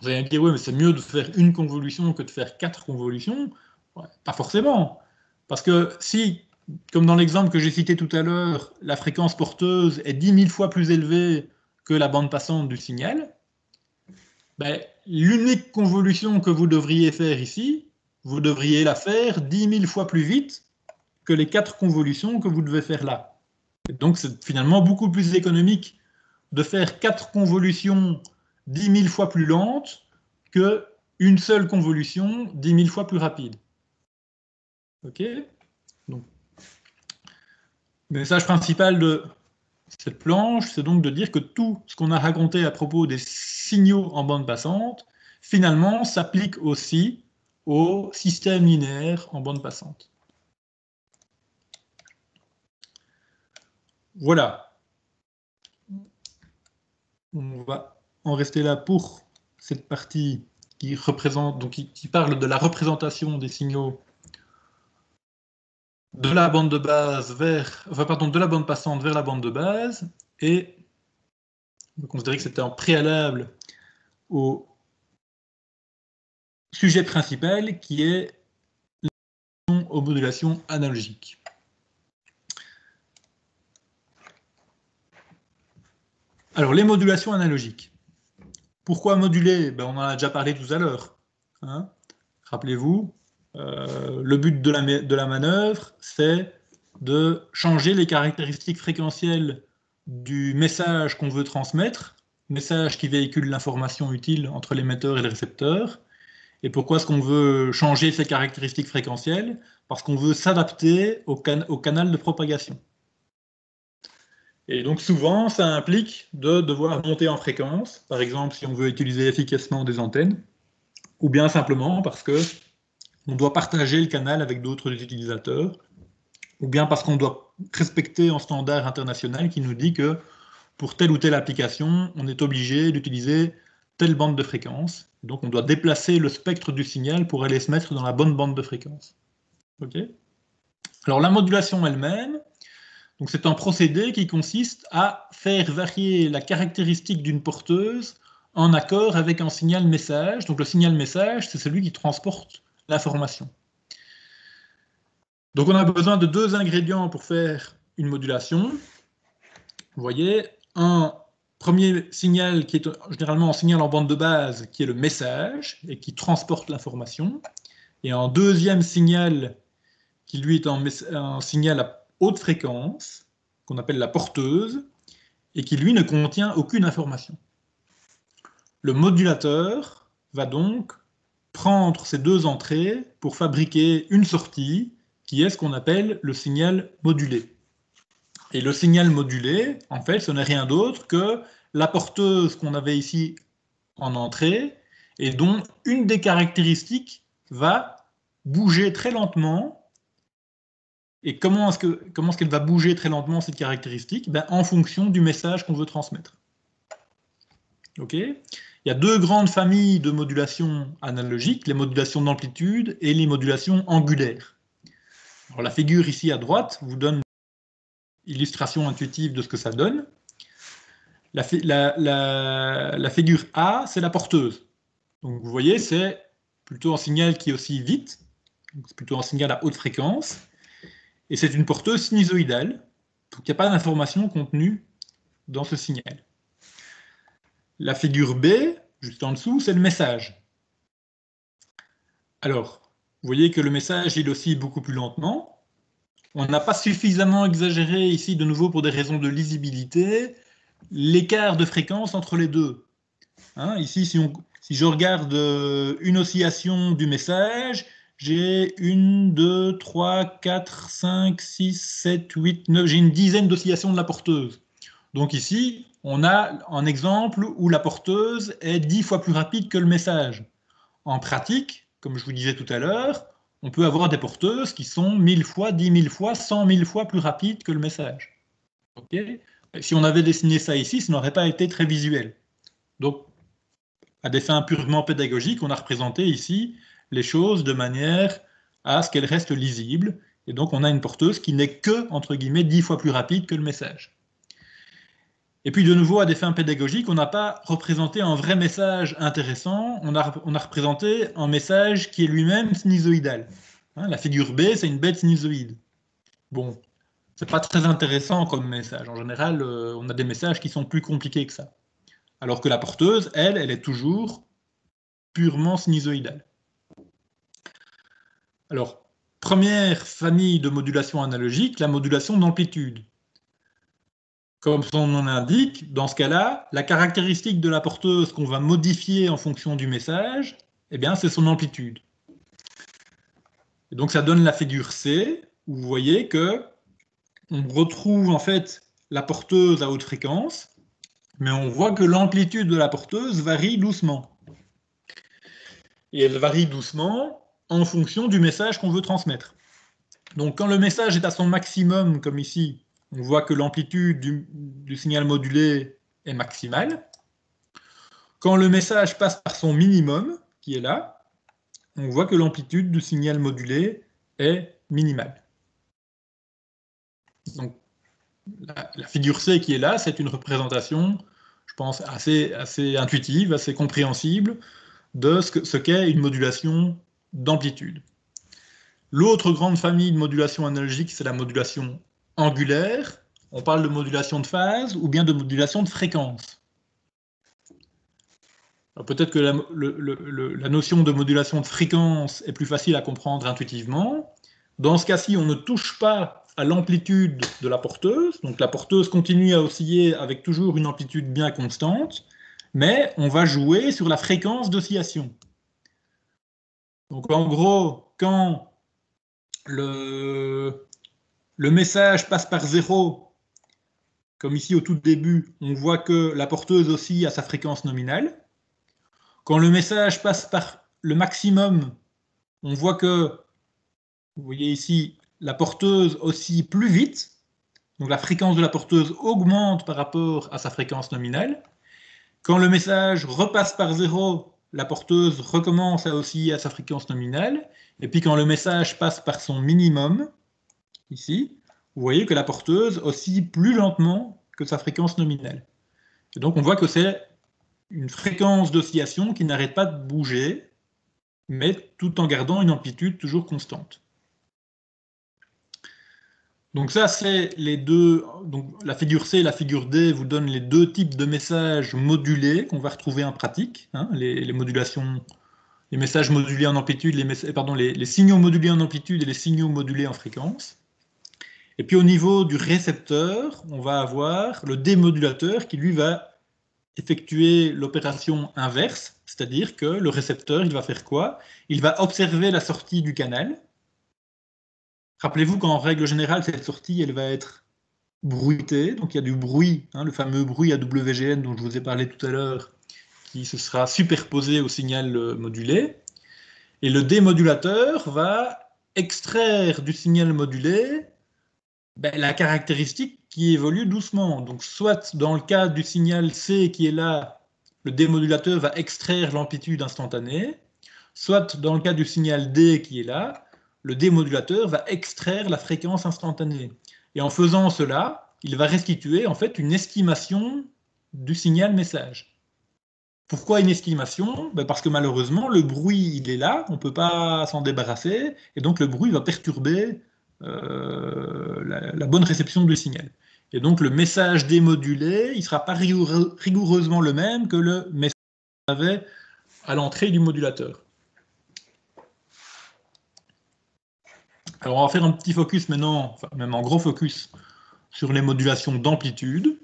Vous allez me dire, oui, mais c'est mieux de faire une convolution que de faire 4 convolutions. Ouais, pas forcément. Parce que si, comme dans l'exemple que j'ai cité tout à l'heure, la fréquence porteuse est 10 000 fois plus élevée que la bande passante du signal, ben, l'unique convolution que vous devriez faire ici, vous devriez la faire 10 000 fois plus vite que les 4 convolutions que vous devez faire là. Et donc c'est finalement beaucoup plus économique de faire 4 convolutions 10 000 fois plus lentes qu'une seule convolution 10 000 fois plus rapide. Ok. Donc, le message principal de cette planche, c'est donc de dire que tout ce qu'on a raconté à propos des signaux en bande passante, finalement, s'applique aussi au système linéaire en bande passante. Voilà. On va en rester là pour cette partie qui représente, donc qui parle de la représentation des signaux de la bande de base de la bande passante vers la bande de base, et on va considérer que c'était en préalable au sujet principal qui est aux modulations analogiques. Alors, les modulations analogiques. Pourquoi moduler? Ben, on en a déjà parlé tout à l'heure. Hein. Rappelez-vous, le but de la manœuvre, c'est de changer les caractéristiques fréquentielles du message qu'on veut transmettre, message qui véhicule l'information utile entre l'émetteur et le récepteur. Et pourquoi est-ce qu'on veut changer ces caractéristiques fréquentielles? Parce qu'on veut s'adapter au canal de propagation. Et donc souvent, ça implique de devoir monter en fréquence, par exemple si on veut utiliser efficacement des antennes, ou bien simplement parce que on doit partager le canal avec d'autres utilisateurs, ou bien parce qu'on doit respecter un standard international qui nous dit que pour telle ou telle application, on est obligé d'utiliser telle bande de fréquence. Donc on doit déplacer le spectre du signal pour aller se mettre dans la bonne bande de fréquence. Okay. Alors la modulation elle-même, c'est un procédé qui consiste à faire varier la caractéristique d'une porteuse en accord avec un signal message. Donc le signal message, c'est celui qui transporte l'information. Donc on a besoin de 2 ingrédients pour faire une modulation. Vous voyez, un premier signal qui est généralement un signal en bande de base, qui est le message et qui transporte l'information. Et un deuxième signal qui lui est un signal à haute fréquence, qu'on appelle la porteuse, et qui lui ne contient aucune information. Le modulateur va donc prendre ces 2 entrées pour fabriquer une sortie qui est ce qu'on appelle le signal modulé. Et le signal modulé, en fait, ce n'est rien d'autre que la porteuse qu'on avait ici en entrée et dont une des caractéristiques va bouger très lentement. Et comment est-ce qu'elle va bouger très lentement, cette caractéristique? En fonction du message qu'on veut transmettre. Okay. Il y a 2 grandes familles de modulation analogique, les modulations d'amplitude et les modulations angulaires. Alors, la figure ici à droite vous donne une illustration intuitive de ce que ça donne. La figure A, c'est la porteuse. Donc vous voyez, c'est plutôt un signal qui oscille vite, c'est plutôt un signal à haute fréquence, et c'est une porteuse sinusoïdale, donc il n'y a pas d'information contenue dans ce signal. La figure B, juste en dessous, c'est le message. Alors, vous voyez que le message, il oscille beaucoup plus lentement. On n'a pas suffisamment exagéré ici, de nouveau pour des raisons de lisibilité, l'écart de fréquence entre les deux. Hein, ici, si je regarde une oscillation du message, j'ai 1, 2, 3, 4, 5, 6, 7, 8, 9, j'ai une dizaine d'oscillations de la porteuse. Donc ici, on a un exemple où la porteuse est 10 fois plus rapide que le message. En pratique, comme je vous disais tout à l'heure, on peut avoir des porteuses qui sont 1000 fois, 10 000 fois, 100 000 fois plus rapides que le message. Okay, si on avait dessiné ça ici, ça n'aurait pas été très visuel. Donc, à des fins purement pédagogiques, on a représenté ici les choses de manière à ce qu'elles restent lisibles. Et donc, on a une porteuse qui n'est que, entre guillemets, 10 fois plus rapide que le message. Et puis, de nouveau, à des fins pédagogiques, on n'a pas représenté un vrai message intéressant, on a représenté un message qui est lui-même sinusoïdal. Hein, la figure B, c'est une bête sinusoïde. Bon, c'est pas très intéressant comme message. En général, on a des messages qui sont plus compliqués que ça. Alors que la porteuse, elle est toujours purement sinusoïdale. Alors, première famille de modulation analogique, la modulation d'amplitude. Comme son nom l'indique, dans ce cas-là, la caractéristique de la porteuse qu'on va modifier en fonction du message, eh bien, c'est son amplitude. Et donc, ça donne la figure C, où vous voyez que on retrouve en fait la porteuse à haute fréquence, mais on voit que l'amplitude de la porteuse varie doucement. Et elle varie doucement en fonction du message qu'on veut transmettre. Donc quand le message est à son maximum, comme ici, on voit que l'amplitude du signal modulé est maximale. Quand le message passe par son minimum, qui est là, on voit que l'amplitude du signal modulé est minimale. Donc la figure C qui est là, c'est une représentation, je pense, assez intuitive, assez compréhensible de ce qu'est une modulation d'amplitude. L'autre grande famille de modulation analogique, c'est la modulation angulaire. On parle de modulation de phase ou bien de modulation de fréquence. Peut-être que la notion de modulation de fréquence est plus facile à comprendre intuitivement. Dans ce cas-ci, on ne touche pas à l'amplitude de la porteuse. Donc la porteuse continue à osciller avec toujours une amplitude bien constante, mais on va jouer sur la fréquence d'oscillation. Donc en gros, quand le message passe par 0, comme ici au tout début, on voit que la porteuse oscille à sa fréquence nominale. Quand le message passe par le maximum, on voit que, vous voyez ici, la porteuse oscille plus vite. Donc la fréquence de la porteuse augmente par rapport à sa fréquence nominale. Quand le message repasse par 0, la porteuse recommence à osciller à sa fréquence nominale. Et puis quand le message passe par son minimum, ici, vous voyez que la porteuse oscille plus lentement que sa fréquence nominale. Et donc on voit que c'est une fréquence d'oscillation qui n'arrête pas de bouger, mais tout en gardant une amplitude toujours constante. Donc ça, c'est les deux. Donc la figure C et la figure D vous donnent les deux types de messages modulés qu'on va retrouver en pratique, hein, les modulations, les messages modulés en amplitude, les signaux modulés en amplitude et les signaux modulés en fréquence. Et puis au niveau du récepteur, on va avoir le démodulateur qui lui va effectuer l'opération inverse, c'est-à-dire que le récepteur, il va faire quoi? Il va observer la sortie du canal. Rappelez-vous qu'en règle générale, cette sortie, elle va être bruitée, donc il y a du bruit, hein, le fameux bruit AWGN dont je vous ai parlé tout à l'heure, qui se sera superposé au signal modulé. Et le démodulateur va extraire du signal modulé la caractéristique qui évolue doucement. Donc soit dans le cas du signal C qui est là, le démodulateur va extraire l'amplitude instantanée, soit dans le cas du signal D qui est là, le démodulateur va extraire la fréquence instantanée. Et en faisant cela, il va restituer en fait une estimation du signal message. Pourquoi une estimation? Parce que malheureusement, le bruit, il est là, on ne peut pas s'en débarrasser, et donc le bruit va perturber la bonne réception du signal. Et donc le message démodulé, il ne sera pas rigoureusement le même que le message qu'on avait à l'entrée du modulateur. Alors on va faire un petit focus maintenant, enfin même un gros focus, sur les modulations d'amplitude.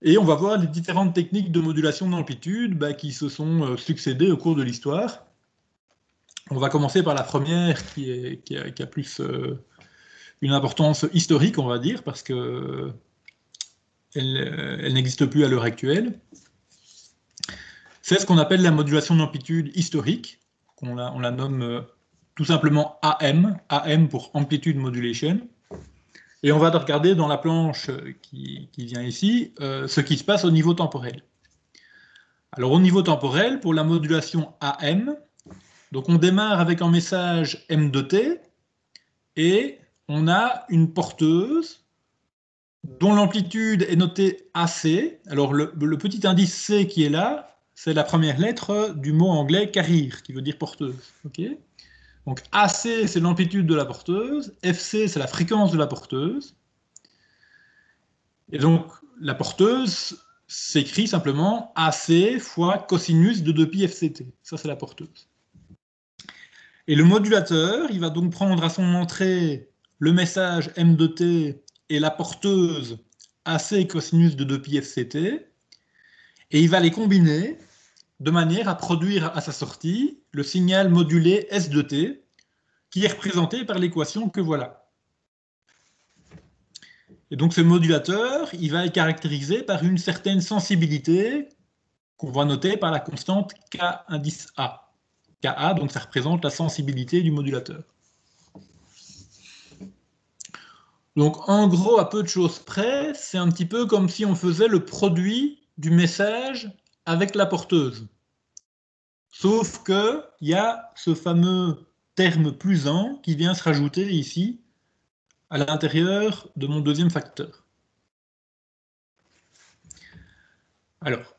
Et on va voir les différentes techniques de modulation d'amplitude qui se sont succédées au cours de l'histoire. On va commencer par la première qui a plus une importance historique, on va dire, parce qu'elle n'existe plus à l'heure actuelle. C'est ce qu'on appelle la modulation d'amplitude historique. On la nomme tout simplement AM, AM pour Amplitude Modulation. Et on va regarder dans la planche qui vient ici ce qui se passe au niveau temporel. Alors au niveau temporel, pour la modulation AM, donc on démarre avec un message M de T et on a une porteuse dont l'amplitude est notée AC. Alors le petit indice C qui est là, c'est la première lettre du mot anglais carrier, qui veut dire porteuse. Okay, donc AC, c'est l'amplitude de la porteuse, FC, c'est la fréquence de la porteuse. Et donc la porteuse s'écrit simplement AC fois cosinus de 2π FCT. Ça, c'est la porteuse. Et le modulateur, il va donc prendre à son entrée le message M de T et la porteuse AC cosinus de 2π FCT, et il va les combiner de manière à produire à sa sortie le signal modulé S de T, qui est représenté par l'équation que voilà. Et donc ce modulateur, il va être caractérisé par une certaine sensibilité qu'on va noter par la constante K indice A. Ka, donc ça représente la sensibilité du modulateur. Donc en gros, à peu de choses près, c'est un petit peu comme si on faisait le produit du message avec la porteuse. Sauf qu'il y a ce fameux terme plus 1 qui vient se rajouter ici à l'intérieur de mon deuxième facteur. Alors,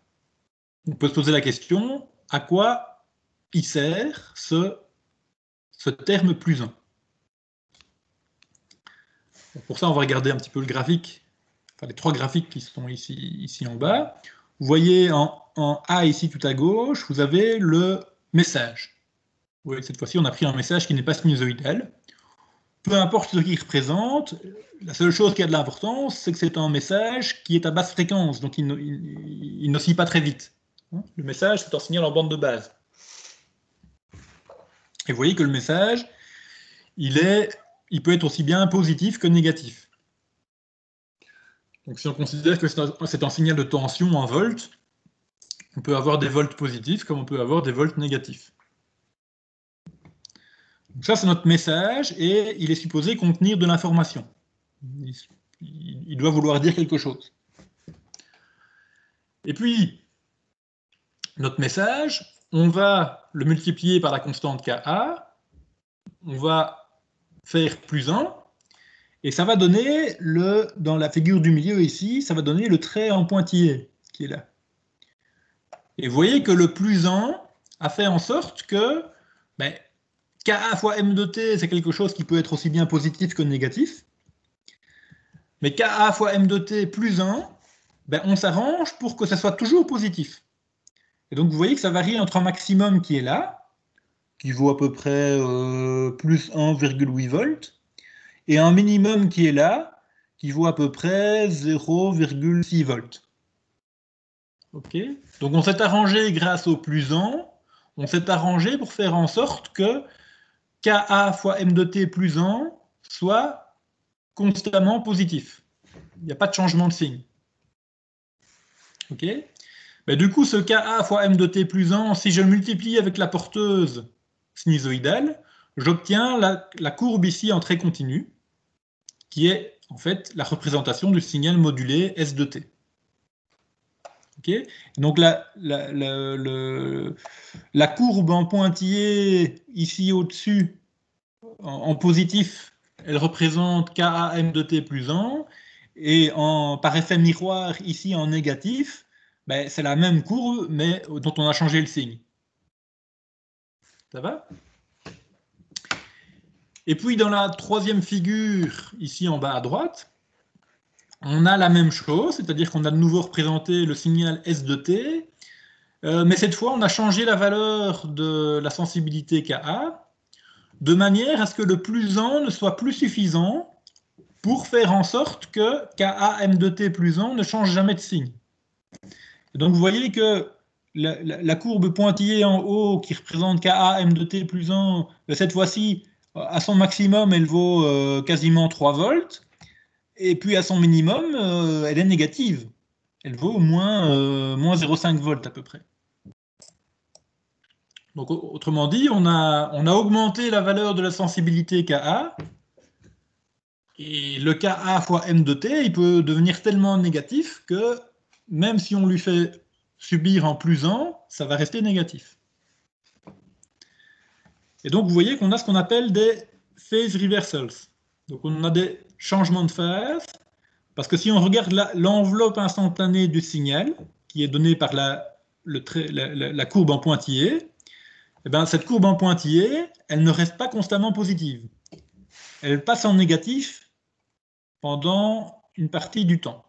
on peut se poser la question, à quoi il sert ce terme plus 1 ? Pour ça, on va regarder un petit peu le graphique, enfin les trois graphiques qui sont ici en bas. Vous voyez en A ici tout à gauche, vous avez le message. Vous voyez, cette fois-ci, on a pris un message qui n'est pas sinusoïdal. Peu importe ce qu'il représente, la seule chose qui a de l'importance, c'est que c'est un message qui est à basse fréquence, donc il n'oscille pas très vite. Le message, c'est un signal en bande de base. Et vous voyez que le message, il peut être aussi bien positif que négatif. Donc si on considère que c'est un signal de tension en volts, on peut avoir des volts positifs comme on peut avoir des volts négatifs. Donc ça, c'est notre message et il est supposé contenir de l'information. Il doit vouloir dire quelque chose. Et puis, notre message, on va le multiplier par la constante Ka, on va faire plus 1, et ça va donner, dans la figure du milieu ici, ça va donner le trait en pointillé qui est là. Et vous voyez que le plus 1 a fait en sorte que Ka fois M de T, c'est quelque chose qui peut être aussi bien positif que négatif. Mais Ka fois M de T plus 1, on s'arrange pour que ça soit toujours positif. Et donc vous voyez que ça varie entre un maximum qui est là, qui vaut à peu près plus 1,8 volts, et un minimum qui est là, qui vaut à peu près 0,6 volts. Okay. Donc on s'est arrangé grâce au plus 1, on s'est arrangé pour faire en sorte que Ka fois M de T plus 1 soit constamment positif. Il n'y a pas de changement de signe. Ok. Du coup, ce Ka fois M de T plus 1, si je le multiplie avec la porteuse sinusoïdale, j'obtiens la courbe ici en trait continu, qui est en fait la représentation du signal modulé S de T. Okay. Donc la courbe en pointillé ici au-dessus, en positif, elle représente KAM de T plus 1, et par effet miroir ici en négatif, c'est la même courbe, mais dont on a changé le signe. Ça va ? Et puis dans la troisième figure, ici en bas à droite, on a la même chose, c'est-à-dire qu'on a de nouveau représenté le signal S de t, mais cette fois on a changé la valeur de la sensibilité Ka, de manière à ce que le plus 1 ne soit plus suffisant pour faire en sorte que Ka m de t plus 1 ne change jamais de signe. Et donc vous voyez que la courbe pointillée en haut qui représente Ka m de t plus 1, cette fois-ci, à son maximum, elle vaut quasiment 3 volts, et puis à son minimum, elle est négative. Elle vaut moins 0,5 volts à peu près. Donc autrement dit, on a augmenté la valeur de la sensibilité Ka, et le Ka fois m de t, il peut devenir tellement négatif que même si on lui fait subir en plus 1, ça va rester négatif. Et donc vous voyez qu'on a ce qu'on appelle des phase reversals. Donc on a des changements de phase, parce que si on regarde l'enveloppe instantanée du signal, qui est donnée par la courbe en pointillé, eh bien, cette courbe en pointillé, elle ne reste pas constamment positive. Elle passe en négatif pendant une partie du temps.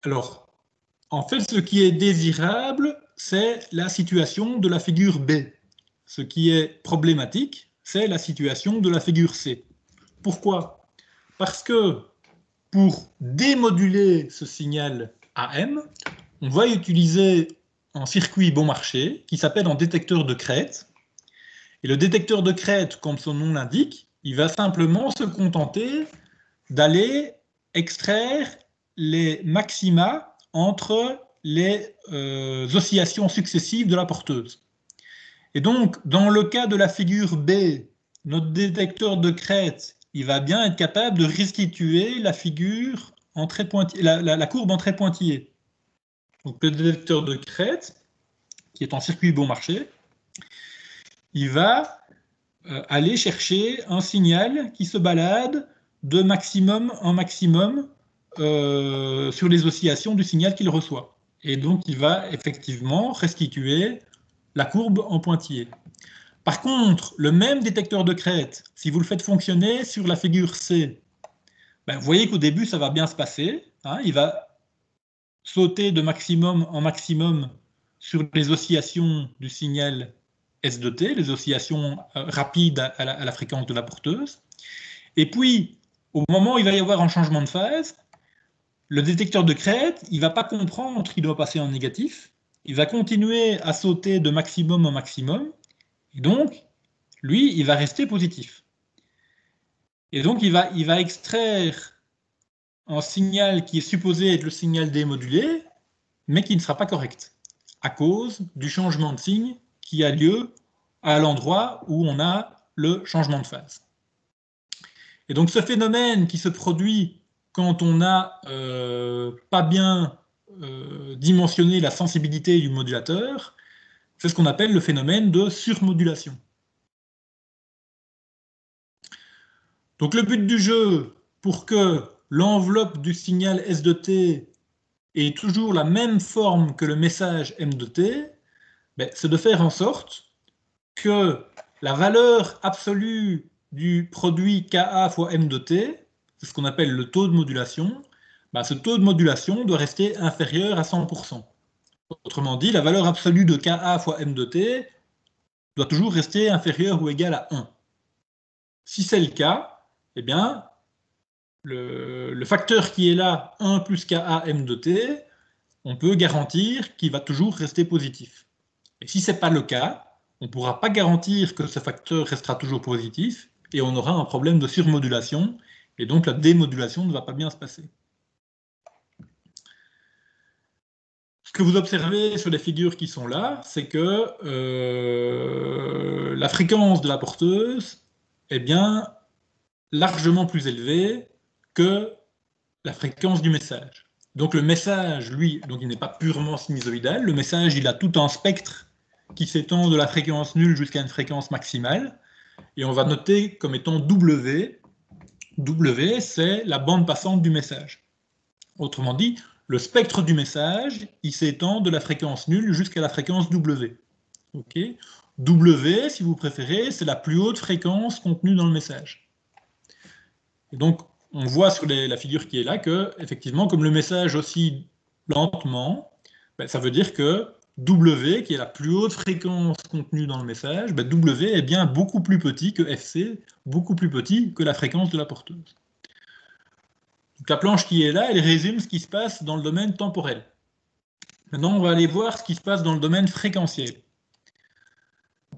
Alors, en fait, ce qui est désirable, c'est la situation de la figure B. Ce qui est problématique, c'est la situation de la figure C. Pourquoi? Parce que pour démoduler ce signal AM, on va utiliser un circuit bon marché qui s'appelle un détecteur de crête. Et le détecteur de crête, comme son nom l'indique, il va simplement se contenter d'aller extraire les maxima entre les oscillations successives de la porteuse. Et donc, dans le cas de la figure B, notre détecteur de crête, il va bien être capable de restituer la figure en trait pointillé, la courbe en trait pointillé. Donc, le détecteur de crête, qui est en circuit bon marché, il va aller chercher un signal qui se balade de maximum en maximum sur les oscillations du signal qu'il reçoit. Et donc, il va effectivement restituer la courbe en pointillé. Par contre, le même détecteur de crête, si vous le faites fonctionner sur la figure C, ben, vous voyez qu'au début, ça va bien se passer. Hein, il va sauter de maximum en maximum sur les oscillations du signal S de t, les oscillations rapides à la fréquence de la porteuse. Et puis, au moment où il va y avoir un changement de phase, le détecteur de crête, il ne va pas comprendre qu'il doit passer en négatif. Il va continuer à sauter de maximum en maximum. Et donc, lui, il va rester positif. Et donc, il va extraire un signal qui est supposé être le signal démodulé, mais qui ne sera pas correct, à cause du changement de signe qui a lieu à l'endroit où on a le changement de phase. Et donc, ce phénomène qui se produit quand on n'a pas bien dimensionné la sensibilité du modulateur, c'est ce qu'on appelle le phénomène de surmodulation. Donc le but du jeu, pour que l'enveloppe du signal S de t ait toujours la même forme que le message M de t, c'est de faire en sorte que la valeur absolue du produit Ka fois M de t, c'est ce qu'on appelle le taux de modulation, ce taux de modulation doit rester inférieur à 100%. Autrement dit, la valeur absolue de Ka fois M de t doit toujours rester inférieure ou égale à 1. Si c'est le cas, eh bien, le facteur qui est là, 1 plus Ka M de t, on peut garantir qu'il va toujours rester positif. Et si ce n'est pas le cas, on ne pourra pas garantir que ce facteur restera toujours positif, et on aura un problème de surmodulation, et donc la démodulation ne va pas bien se passer. Ce que vous observez sur les figures qui sont là, c'est que la fréquence de la porteuse est bien largement plus élevée que la fréquence du message. Donc le message, lui, donc il n'est pas purement sinusoïdal, le message, il a tout un spectre qui s'étend de la fréquence nulle jusqu'à une fréquence maximale, et on va noter comme étant W. W, c'est la bande passante du message. Autrement dit, le spectre du message, il s'étend de la fréquence nulle jusqu'à la fréquence W. Okay. W, si vous préférez, c'est la plus haute fréquence contenue dans le message. Et donc, on voit sur la figure qui est là que, effectivement, comme le message oscille lentement, ben, ça veut dire que W, qui est la plus haute fréquence contenue dans le message, ben, W est bien beaucoup plus petit que FC, beaucoup plus petit que la fréquence de la porteuse. Donc, la planche qui est là, elle résume ce qui se passe dans le domaine temporel. Maintenant, on va aller voir ce qui se passe dans le domaine fréquentiel.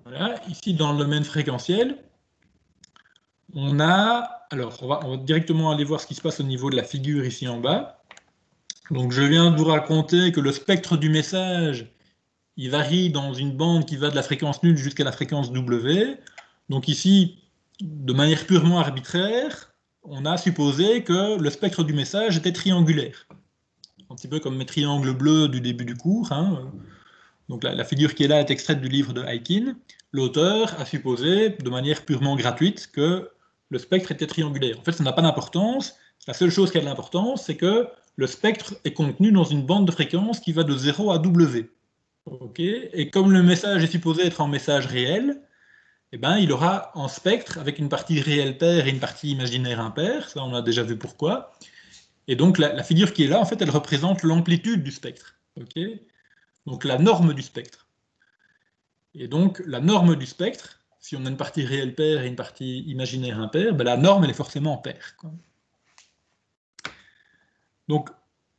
Voilà, ici, dans le domaine fréquentiel, on a... Alors, on va directement aller voir ce qui se passe au niveau de la figure ici en bas. Donc, je viens de vous raconter que le spectre du message, il varie dans une bande qui va de la fréquence nulle jusqu'à la fréquence W. Donc ici, de manière purement arbitraire, on a supposé que le spectre du message était triangulaire. Un petit peu comme mes triangles bleus du début du cours. Hein. Donc la figure qui est là est extraite du livre de Aikin. L'auteur a supposé, de manière purement gratuite, que le spectre était triangulaire. En fait, ça n'a pas d'importance. La seule chose qui a de l'importance, c'est que le spectre est contenu dans une bande de fréquence qui va de 0 à W. Okay. Et comme le message est supposé être en message réel, eh ben, il aura en spectre, avec une partie réelle paire et une partie imaginaire impaire, ça on a déjà vu pourquoi. Et donc la figure qui est là, en fait, elle représente l'amplitude du spectre. Okay. Donc la norme du spectre. Et donc la norme du spectre, si on a une partie réelle paire et une partie imaginaire impaire, ben, la norme elle est forcément paire. Quoi. Donc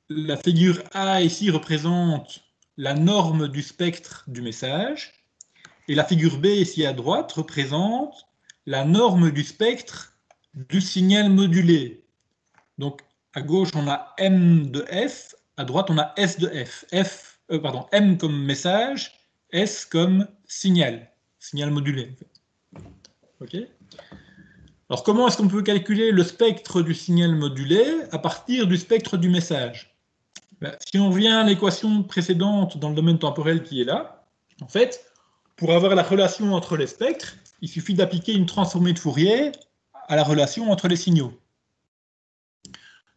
la figure A ici représente la norme du spectre du message, et la figure B ici à droite représente la norme du spectre du signal modulé. Donc à gauche on a M de F, à droite on a S de F. M comme message, S comme signal modulé. En fait. Okay. Alors comment est-ce qu'on peut calculer le spectre du signal modulé à partir du spectre du message? Ben, si on revient à l'équation précédente dans le domaine temporel qui est là, en fait, pour avoir la relation entre les spectres, il suffit d'appliquer une transformée de Fourier à la relation entre les signaux.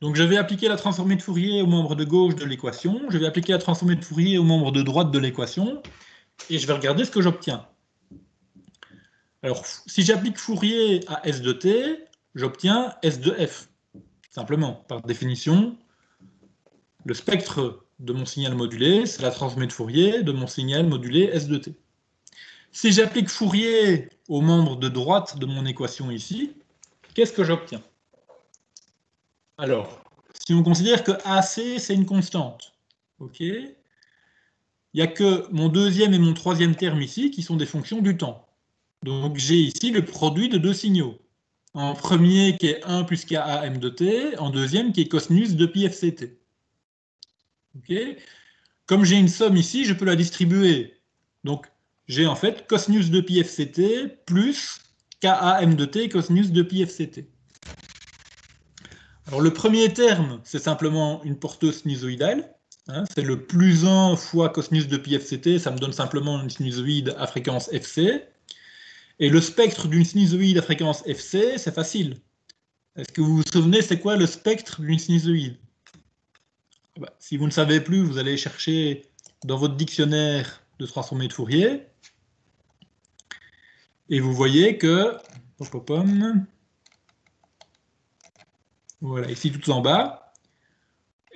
Donc je vais appliquer la transformée de Fourier au membre de gauche de l'équation, je vais appliquer la transformée de Fourier au membre de droite de l'équation, et je vais regarder ce que j'obtiens. Alors, si j'applique Fourier à S de t, j'obtiens S de f. Simplement, par définition, le spectre de mon signal modulé, c'est la transformée de Fourier de mon signal modulé S de t. Si j'applique Fourier au membre de droite de mon équation ici, qu'est-ce que j'obtiens? Alors, si on considère que AC, c'est une constante, ok, il n'y a que mon deuxième et mon troisième terme ici qui sont des fonctions du temps. Donc j'ai ici le produit de deux signaux. En premier qui est 1 plus KAM de t, en deuxième qui est cosinus de pi fct. Okay. Comme j'ai une somme ici, je peux la distribuer. Donc j'ai en fait cosinus de pi fct plus KAM de t cosinus de pi fct. Alors le premier terme, c'est simplement une porteuse sinusoïdale. Hein, c'est le plus 1 fois cosinus de pi fct, ça me donne simplement une sinusoïde à fréquence fc. Et le spectre d'une sinusoïde à fréquence fc, c'est facile. Est-ce que vous vous souvenez, c'est quoi le spectre d'une sinusoïde? Si vous ne savez plus, vous allez chercher dans votre dictionnaire de transformée de Fourier. Et vous voyez que... Voilà, ici tout en bas.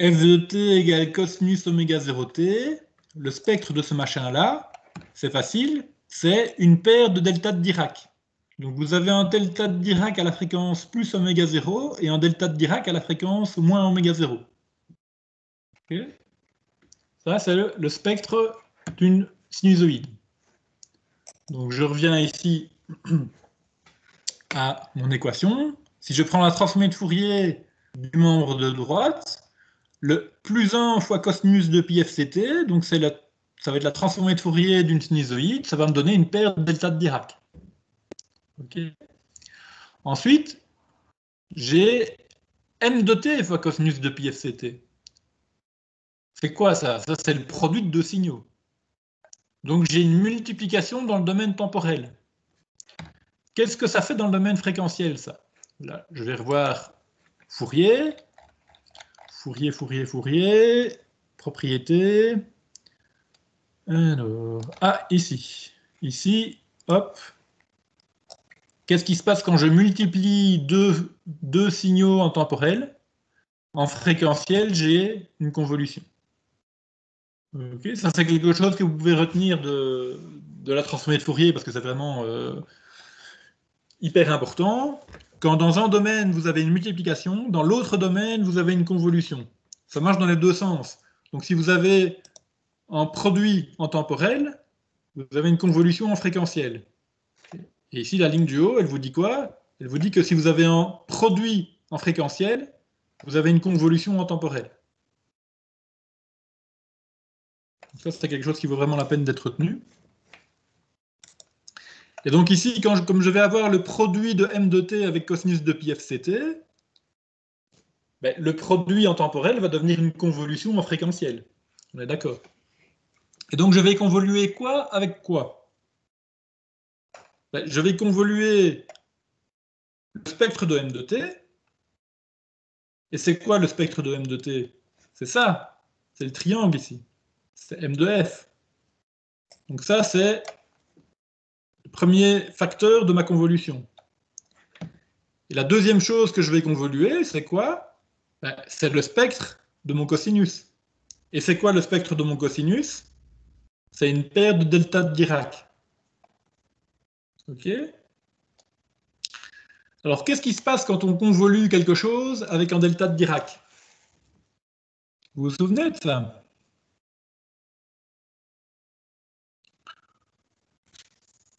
F de t égale cosinus oméga 0t. Le spectre de ce machin-là, c'est facile, c'est une paire de delta de Dirac. Donc vous avez un delta de Dirac à la fréquence plus oméga 0 et un delta de Dirac à la fréquence moins oméga 0. Okay. Ça, c'est le spectre d'une sinusoïde. Donc je reviens ici à mon équation. Si je prends la transformée de Fourier du membre de droite, le plus 1 fois cosinus de pi fct, donc ça va être la transformée de Fourier d'une sinusoïde, ça va me donner une paire de delta de Dirac. Okay. Ensuite, j'ai m de t fois cosinus de pi fct. C'est quoi ça? Ça, c'est le produit de deux signaux. Donc j'ai une multiplication dans le domaine temporel. Qu'est-ce que ça fait dans le domaine fréquentiel, ça? Là, je vais revoir Fourier. Fourier. Propriété. Alors, ici. ici, hop, qu'est-ce qui se passe quand je multiplie deux signaux en temporel? En fréquentiel, j'ai une convolution. Okay, ça, c'est quelque chose que vous pouvez retenir de la transformée de Fourier, parce que c'est vraiment hyper important. Quand dans un domaine, vous avez une multiplication, dans l'autre domaine, vous avez une convolution. Ça marche dans les deux sens. Donc, si vous avez un produit en temporel, vous avez une convolution en fréquentiel. Et ici, la ligne du haut, elle vous dit quoi? Elle vous dit que si vous avez un produit en fréquentiel, vous avez une convolution en temporel. Ça, c'est quelque chose qui vaut vraiment la peine d'être retenu. Et donc ici, comme je vais avoir le produit de m de t avec cosinus de pi fct, ben, le produit en temporel va devenir une convolution en fréquentiel. On est d'accord. Et donc je vais convoluer quoi avec quoi? Ben, je vais convoluer le spectre de m de t. Et c'est quoi le spectre de m de t? C'est ça. C'est le triangle ici. C'est m de f. Donc ça, c'est le premier facteur de ma convolution. Et la deuxième chose que je vais convoluer, c'est quoi? Ben, c'est le spectre de mon cosinus. Et c'est quoi le spectre de mon cosinus? C'est une paire de delta de Dirac. Ok? Alors, qu'est-ce qui se passe quand on convolue quelque chose avec un delta de Dirac? Vous vous souvenez de ça?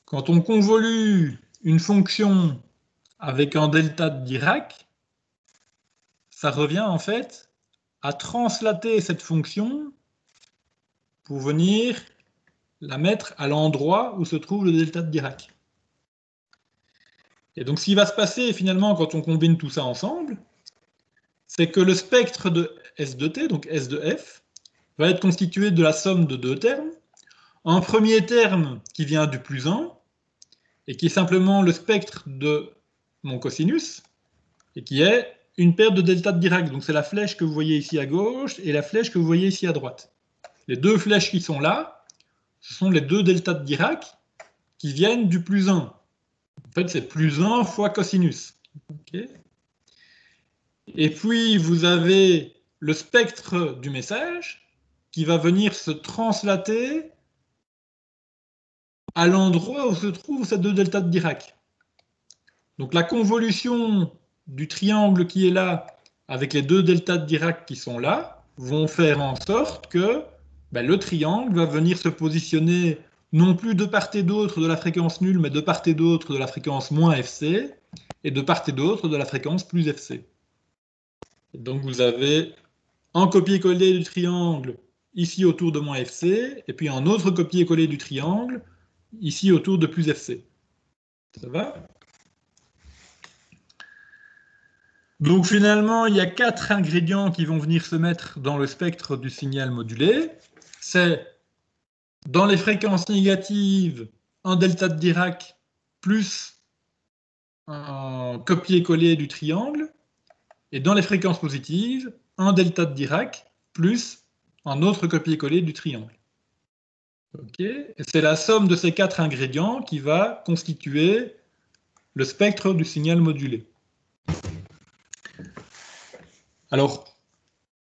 Quand on convolue une fonction avec un delta de Dirac, ça revient en fait à translater cette fonction pour venir la mettre à l'endroit où se trouve le delta de Dirac. Et donc, ce qui va se passer finalement quand on combine tout ça ensemble, c'est que le spectre de S de t, donc S de f, va être constitué de la somme de deux termes. Un premier terme qui vient du plus 1, et qui est simplement le spectre de mon cosinus, et qui est une paire de delta de Dirac. Donc c'est la flèche que vous voyez ici à gauche et la flèche que vous voyez ici à droite. Les deux flèches qui sont là, ce sont les deux deltas de Dirac qui viennent du plus 1. En fait, c'est plus 1 fois cosinus. Okay. Et puis, vous avez le spectre du message qui va venir se translater à l'endroit où se trouvent ces deux deltas de Dirac. Donc, la convolution du triangle qui est là avec les deux deltas de Dirac qui sont là vont faire en sorte que le triangle va venir se positionner non plus de part et d'autre de la fréquence nulle, mais de part et d'autre de la fréquence moins fc, et de part et d'autre de la fréquence plus fc. Et donc vous avez un copier-coller du triangle ici autour de moins fc, et puis un autre copier-coller du triangle ici autour de plus fc. Ça va? Donc finalement, il y a 4 ingrédients qui vont venir se mettre dans le spectre du signal modulé. C'est dans les fréquences négatives, un delta de Dirac plus un copier-coller du triangle. Et dans les fréquences positives, un delta de Dirac plus un autre copier-coller du triangle. Okay. C'est la somme de ces 4 ingrédients qui va constituer le spectre du signal modulé. Alors,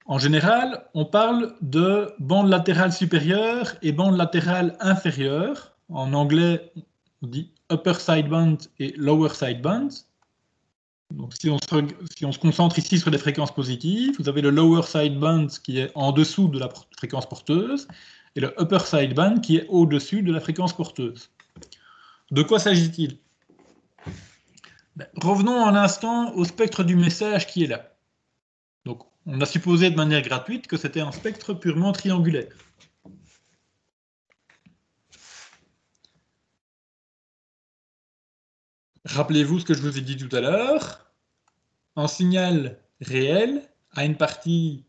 en général, on parle de bande latérale supérieure et bande latérale inférieure. En anglais, on dit upper sideband et lower sideband. Donc, si on se concentre ici sur les fréquences positives, vous avez le lower sideband qui est en dessous de la fréquence porteuse et le upper sideband qui est au-dessus de la fréquence porteuse. De quoi s'agit-il? Revenons un instant au spectre du message qui est là. Donc, on a supposé de manière gratuite que c'était un spectre purement triangulaire. Rappelez-vous ce que je vous ai dit tout à l'heure. Un signal réel a une partie,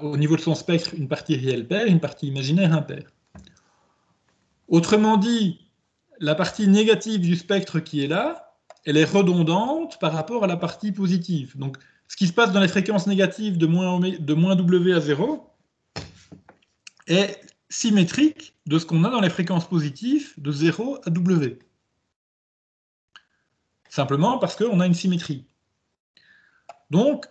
au niveau de son spectre, une partie réelle paire, une partie imaginaire impaire. Autrement dit, la partie négative du spectre qui est là, elle est redondante par rapport à la partie positive. Donc, ce qui se passe dans les fréquences négatives de moins W à 0 est symétrique de ce qu'on a dans les fréquences positives de 0 à W. Simplement parce qu'on a une symétrie. Donc,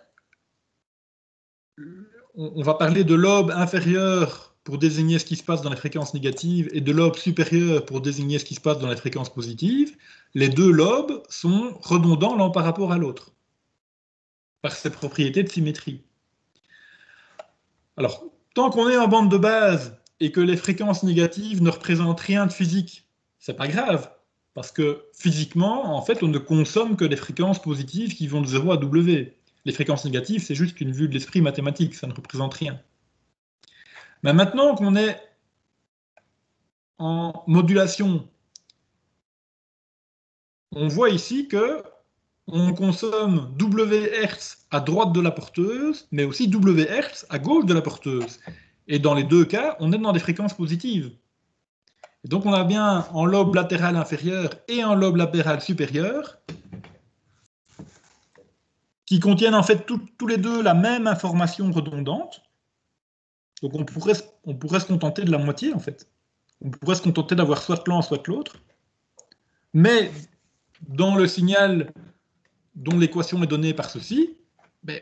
on va parler de lobe inférieur pour désigner ce qui se passe dans les fréquences négatives et de lobe supérieur pour désigner ce qui se passe dans les fréquences positives. Les deux lobes sont redondants l'un par rapport à l'autre, par ses propriétés de symétrie. Alors, tant qu'on est en bande de base et que les fréquences négatives ne représentent rien de physique, c'est pas grave, parce que physiquement, en fait, on ne consomme que les fréquences positives qui vont de 0 à W. Les fréquences négatives, c'est juste une vue de l'esprit mathématique, ça ne représente rien. Mais maintenant qu'on est en modulation, on voit ici que on consomme WHz à droite de la porteuse, mais aussi WHz à gauche de la porteuse. Et dans les deux cas, on est dans des fréquences positives. Et donc on a bien en lobe latéral inférieur et en lobe latéral supérieur qui contiennent en fait tous les deux la même information redondante. Donc on pourrait se contenter de la moitié en fait. On pourrait se contenter d'avoir soit l'un, soit l'autre. Mais dans le signal dont l'équation est donnée par ceci, ben,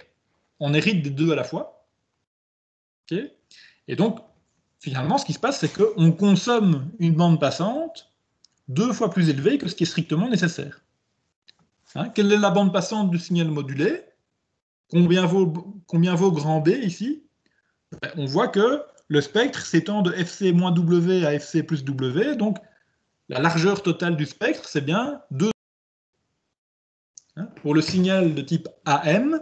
on hérite des deux à la fois. Okay. Et donc, finalement, ce qui se passe, c'est qu'on consomme une bande passante 2 fois plus élevée que ce qui est strictement nécessaire. Hein, quelle est la bande passante du signal modulé? Combien vaut grand B ici? Ben, on voit que le spectre s'étend de Fc-W à Fc plus W, donc la largeur totale du spectre, c'est bien 2. Hein, pour le signal de type AM,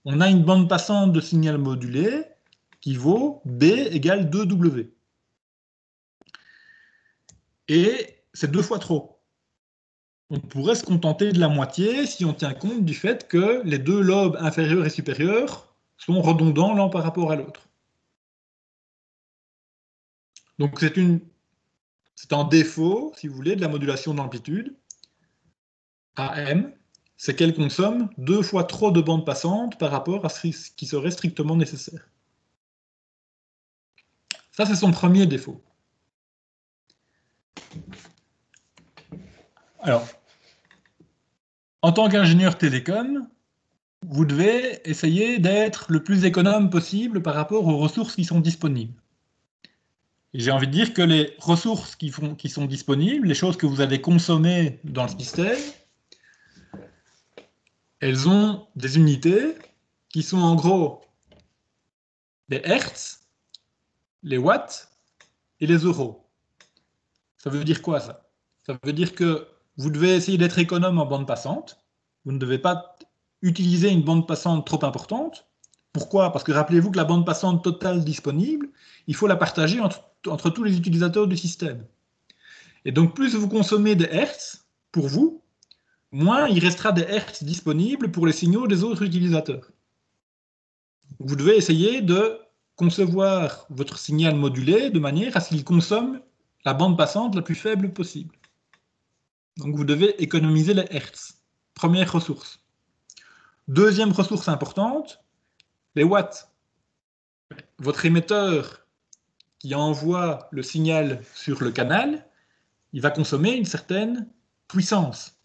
on a une bande passante de signal modulé qui vaut B égale 2W. Et c'est 2 fois trop. On pourrait se contenter de la moitié si on tient compte du fait que les deux lobes inférieurs et supérieurs sont redondants l'un par rapport à l'autre. Donc c'est un défaut, si vous voulez, de la modulation d'amplitude. AM, c'est qu'elle consomme 2 fois trop de bandes passantes par rapport à ce qui serait strictement nécessaire. Ça, c'est son premier défaut. Alors, en tant qu'ingénieur télécom, vous devez essayer d'être le plus économe possible par rapport aux ressources qui sont disponibles. Et j'ai envie de dire que les ressources qui sont disponibles, les choses que vous allez consommer dans le système, elles ont des unités qui sont en gros les hertz, les watts et les euros. Ça veut dire quoi ça? Ça veut dire que vous devez essayer d'être économe en bande passante. Vous ne devez pas utiliser une bande passante trop importante. Pourquoi? Parce que rappelez-vous que la bande passante totale disponible, il faut la partager entre tous les utilisateurs du système. Et donc plus vous consommez de hertz pour vous, moins il restera des hertz disponibles pour les signaux des autres utilisateurs. Vous devez essayer de concevoir votre signal modulé de manière à ce qu'il consomme la bande passante la plus faible possible. Donc vous devez économiser les hertz. Première ressource. Deuxième ressource importante, les watts. Votre émetteur qui envoie le signal sur le canal, il va consommer une certaine puissance.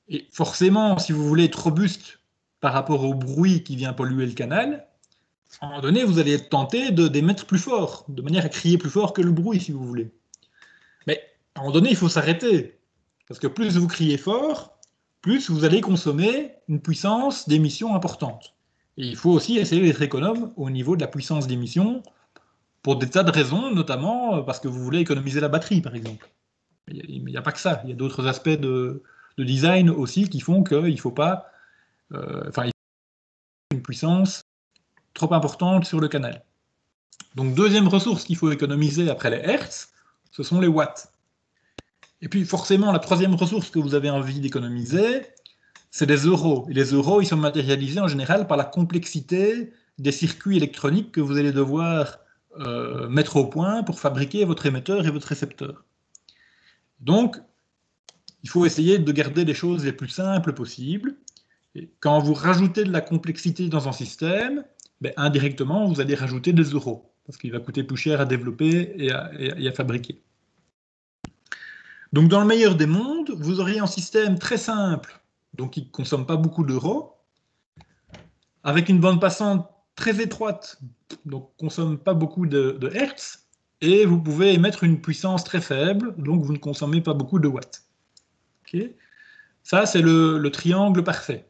Et forcément, si vous voulez être robuste par rapport au bruit qui vient polluer le canal, à un moment donné, vous allez être tenté d'émettre plus fort, de manière à crier plus fort que le bruit, si vous voulez. Mais à un moment donné, il faut s'arrêter. Parce que plus vous criez fort, plus vous allez consommer une puissance d'émission importante. Et il faut aussi essayer d'être économe au niveau de la puissance d'émission, pour des tas de raisons, notamment parce que vous voulez économiser la batterie, par exemple. Il n'y a pas que ça, il y a d'autres aspects de design aussi qui font qu'il ne faut pas une puissance trop importante sur le canal. Donc deuxième ressource qu'il faut économiser après les hertz, ce sont les watts. Et puis forcément, la troisième ressource que vous avez envie d'économiser, c'est des euros. Et les euros, ils sont matérialisés en général par la complexité des circuits électroniques que vous allez devoir mettre au point pour fabriquer votre émetteur et votre récepteur. Donc, il faut essayer de garder les choses les plus simples possibles. Et quand vous rajoutez de la complexité dans un système, indirectement, vous allez rajouter des euros. parce qu'il va coûter plus cher à développer et à fabriquer. Donc dans le meilleur des mondes, vous auriez un système très simple, donc qui ne consomme pas beaucoup d'euros, avec une bande passante très étroite, donc ne consomme pas beaucoup de hertz, et vous pouvez émettre une puissance très faible, donc vous ne consommez pas beaucoup de watts. Okay. Ça, c'est le triangle parfait.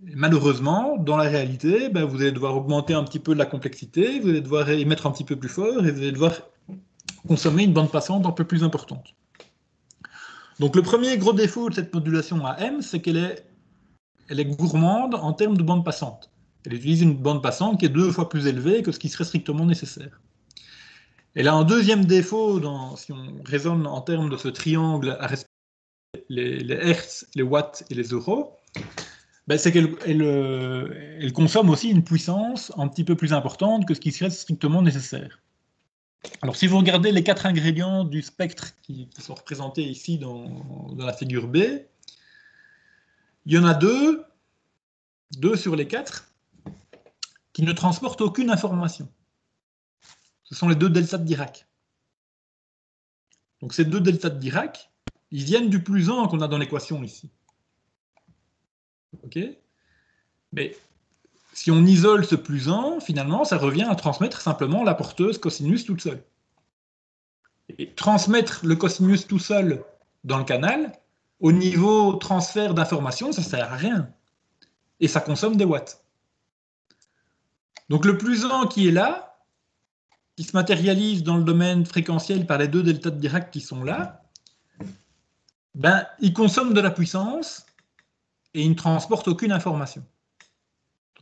Et malheureusement, dans la réalité, vous allez devoir augmenter un petit peu la complexité, vous allez devoir émettre un petit peu plus fort, et vous allez devoir consommer une bande passante un peu plus importante. Donc le premier gros défaut de cette modulation AM, c'est qu'elle est gourmande en termes de bande passante. Elle utilise une bande passante qui est 2 fois plus élevée que ce qui serait strictement nécessaire. Elle a un deuxième défaut, si on raisonne en termes de ce triangle à respecter les hertz, les watts et les euros, c'est qu'elle consomme aussi une puissance un petit peu plus importante que ce qui serait strictement nécessaire. Alors si vous regardez les 4 ingrédients du spectre qui sont représentés ici dans la figure B, il y en a 2 sur les 4, qui ne transportent aucune information. Ce sont les 2 deltas de Dirac. Donc ces 2 deltas de Dirac, ils viennent du plus 1 qu'on a dans l'équation ici. Ok ? Mais si on isole ce plus 1, finalement, ça revient à transmettre simplement la porteuse cosinus toute seule. Et transmettre le cosinus tout seul dans le canal, au niveau transfert d'informations, ça ne sert à rien. Et ça consomme des watts. Donc le plus 1 qui est là, qui se matérialise dans le domaine fréquentiel par les 2 deltas de Dirac qui sont là, il consomme de la puissance et il ne transporte aucune information.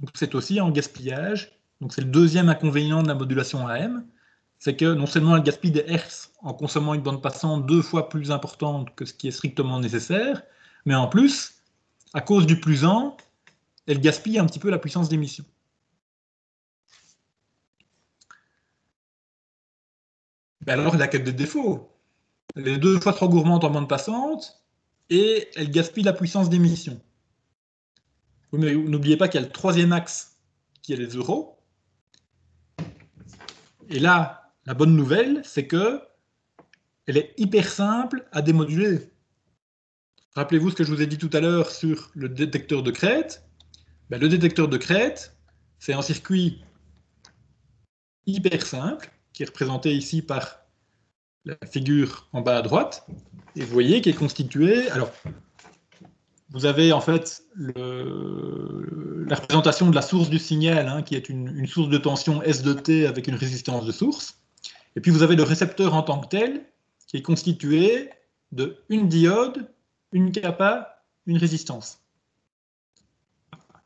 Donc c'est aussi en gaspillage. Donc c'est le deuxième inconvénient de la modulation AM, c'est que non seulement elle gaspille des hertz en consommant une bande passante 2 fois plus importante que ce qui est strictement nécessaire, mais en plus, à cause du plus 1, elle gaspille un petit peu la puissance d'émission. Alors elle a que des défauts. Elle est 2 fois trop gourmande en bande passante et elle gaspille la puissance d'émission. Oui, mais n'oubliez pas qu'il y a le troisième axe qui est les euros. Et là, la bonne nouvelle, c'est que elle est hyper simple à démoduler. Rappelez-vous ce que je vous ai dit tout à l'heure sur le détecteur de crête. Le détecteur de crête, c'est un circuit hyper simple, qui est représenté ici par la figure en bas à droite. Et vous voyez qu'il est constitué... Alors, vous avez en fait la représentation de la source du signal, qui est une source de tension S de T avec une résistance de source. Et puis vous avez le récepteur en tant que tel, qui est constitué de une diode, une kappa, une résistance.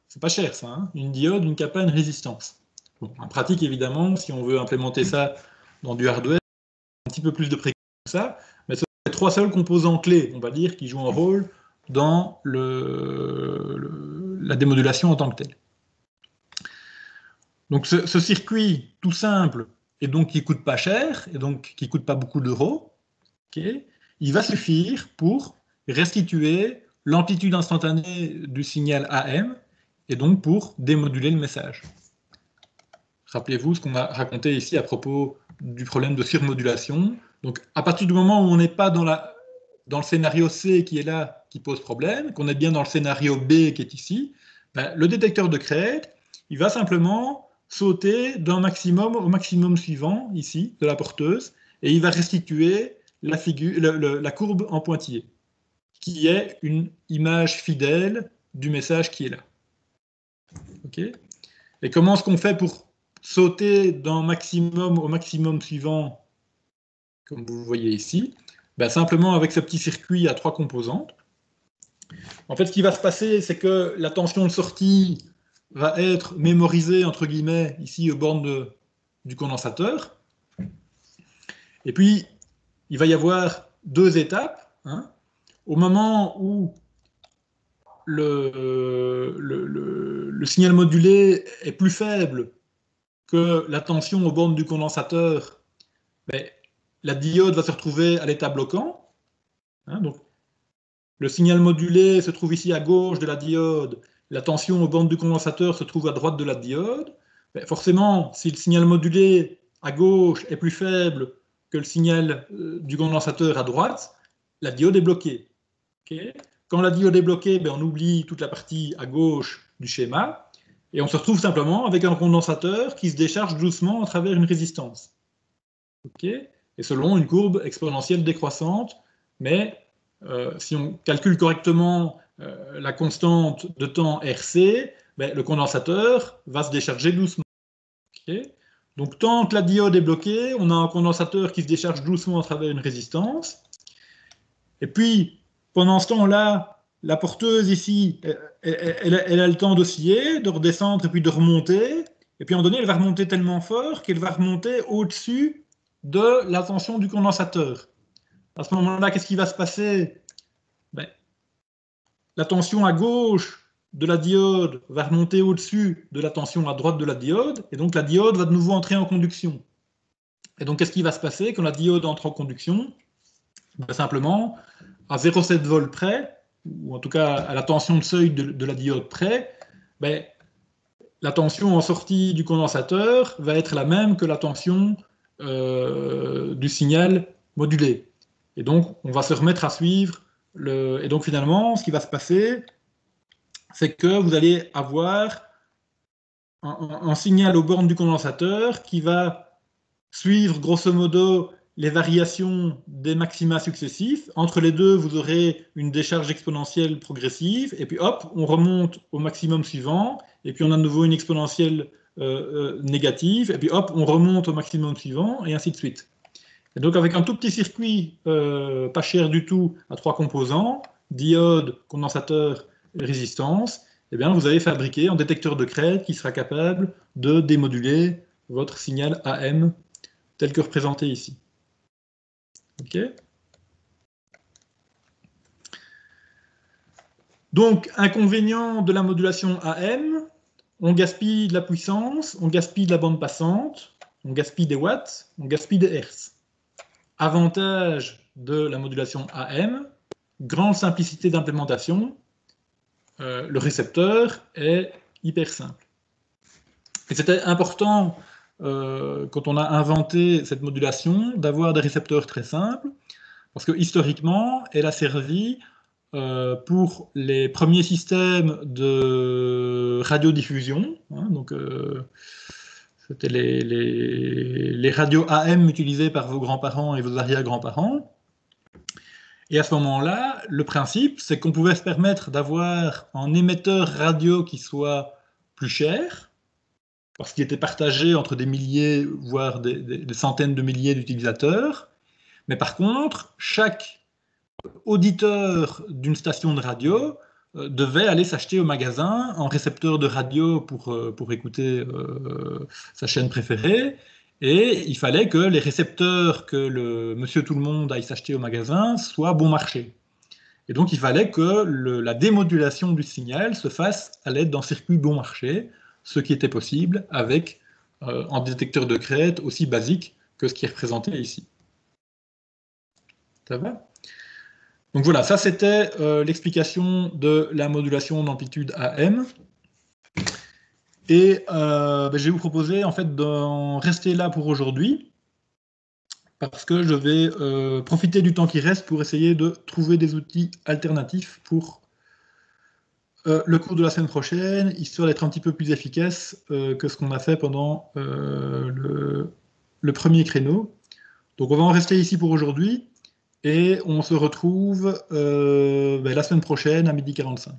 C'est pas cher ça, une diode, une kappa, une résistance. Bon, en pratique, évidemment, si on veut implémenter ça dans du hardware, un petit peu plus de précision que ça, mais ce sont les 3 seuls composants clés, on va dire, qui jouent un rôle dans la démodulation en tant que telle. Donc ce circuit tout simple, et donc qui ne coûte pas cher, et donc qui ne coûte pas beaucoup d'euros, il va suffire pour restituer l'amplitude instantanée du signal AM, et donc pour démoduler le message. Rappelez-vous ce qu'on a raconté ici à propos du problème de surmodulation. Donc à partir du moment où on n'est pas dans le scénario C qui est là, qui pose problème, qu'on est bien dans le scénario B qui est ici, le détecteur de crête, il va simplement sauter d'un maximum au maximum suivant, ici, de la porteuse, et il va restituer la courbe en pointillé, qui est une image fidèle du message qui est là. Okay. Et comment est-ce qu'on fait pour sauter d'un maximum au maximum suivant, comme vous le voyez ici? Simplement avec ce petit circuit à 3 composantes. En fait, ce qui va se passer, c'est que la tension de sortie va être mémorisée, entre guillemets, ici aux bornes du condensateur. Et puis, il va y avoir 2 étapes. Au moment où le signal modulé est plus faible que la tension aux bornes du condensateur, la diode va se retrouver à l'état bloquant. Donc, le signal modulé se trouve ici à gauche de la diode, la tension aux bornes du condensateur se trouve à droite de la diode. Forcément, si le signal modulé à gauche est plus faible que le signal du condensateur à droite, la diode est bloquée. Okay. Quand la diode est bloquée, ben on oublie toute la partie à gauche du schéma et on se retrouve simplement avec un condensateur qui se décharge doucement à travers une résistance. Okay. Et selon une courbe exponentielle décroissante, mais si on calcule correctement la constante de temps RC, ben, le condensateur va se décharger doucement. Okay. Donc tant que la diode est bloquée, on a un condensateur qui se décharge doucement à travers une résistance. Et puis, pendant ce temps-là, la porteuse ici, elle a le temps d'osciller, de redescendre et puis de remonter. Et puis à un moment donné, elle va remonter tellement fort qu'elle va remonter au-dessus de la tension du condensateur. À ce moment-là, qu'est-ce qui va se passer? Ben, la tension à gauche de la diode va remonter au-dessus de la tension à droite de la diode, et donc la diode va de nouveau entrer en conduction. Et donc qu'est-ce qui va se passer quand la diode entre en conduction? Ben, simplement, à 0,7 volts près, ou en tout cas à la tension de seuil de la diode près, ben, la tension en sortie du condensateur va être la même que la tension du signal modulé. Et donc on va se remettre à suivre et donc finalement, ce qui va se passer, c'est que vous allez avoir un signal aux bornes du condensateur qui va suivre grosso modo les variations des maxima successifs. Entre les deux, vous aurez une décharge exponentielle progressive, et puis hop, on remonte au maximum suivant, et puis on a de nouveau une exponentielle négative, et puis hop, on remonte au maximum suivant, et ainsi de suite. Et donc avec un tout petit circuit pas cher du tout à 3 composants, diode, condensateur, résistance, eh bien, vous avez fabriqué un détecteur de crête qui sera capable de démoduler votre signal AM tel que représenté ici. Ok. Donc, inconvénient de la modulation AM, on gaspille de la puissance, on gaspille de la bande passante, on gaspille des watts, on gaspille des hertz. Avantage de la modulation AM, grande simplicité d'implémentation, le récepteur est hyper simple. Et c'était important, quand on a inventé cette modulation, d'avoir des récepteurs très simples, parce que historiquement, elle a servi pour les premiers systèmes de radiodiffusion, hein, donc c'était les radios AM utilisées par vos grands-parents et vos arrière-grands-parents. Et à ce moment-là, le principe, c'est qu'on pouvait se permettre d'avoir un émetteur radio qui soit plus cher, parce qu'il était partagé entre des milliers, voire des centaines de milliers d'utilisateurs. Mais par contre, chaque auditeur d'une station de radio devait aller s'acheter au magasin un récepteur de radio pour écouter sa chaîne préférée. Et il fallait que les récepteurs que le monsieur tout le monde aille s'acheter au magasin soient bon marché. Et donc il fallait que la démodulation du signal se fasse à l'aide d'un circuit bon marché, ce qui était possible avec un détecteur de crête aussi basique que ce qui est représenté ici. Ça va? Donc voilà, ça c'était l'explication de la modulation d'amplitude AM. Et je vais vous proposer en fait d'en rester là pour aujourd'hui, parce que je vais profiter du temps qui reste pour essayer de trouver des outils alternatifs pour le cours de la semaine prochaine, histoire d'être un petit peu plus efficace que ce qu'on a fait pendant le premier créneau. Donc on va en rester ici pour aujourd'hui, et on se retrouve la semaine prochaine à 12h45.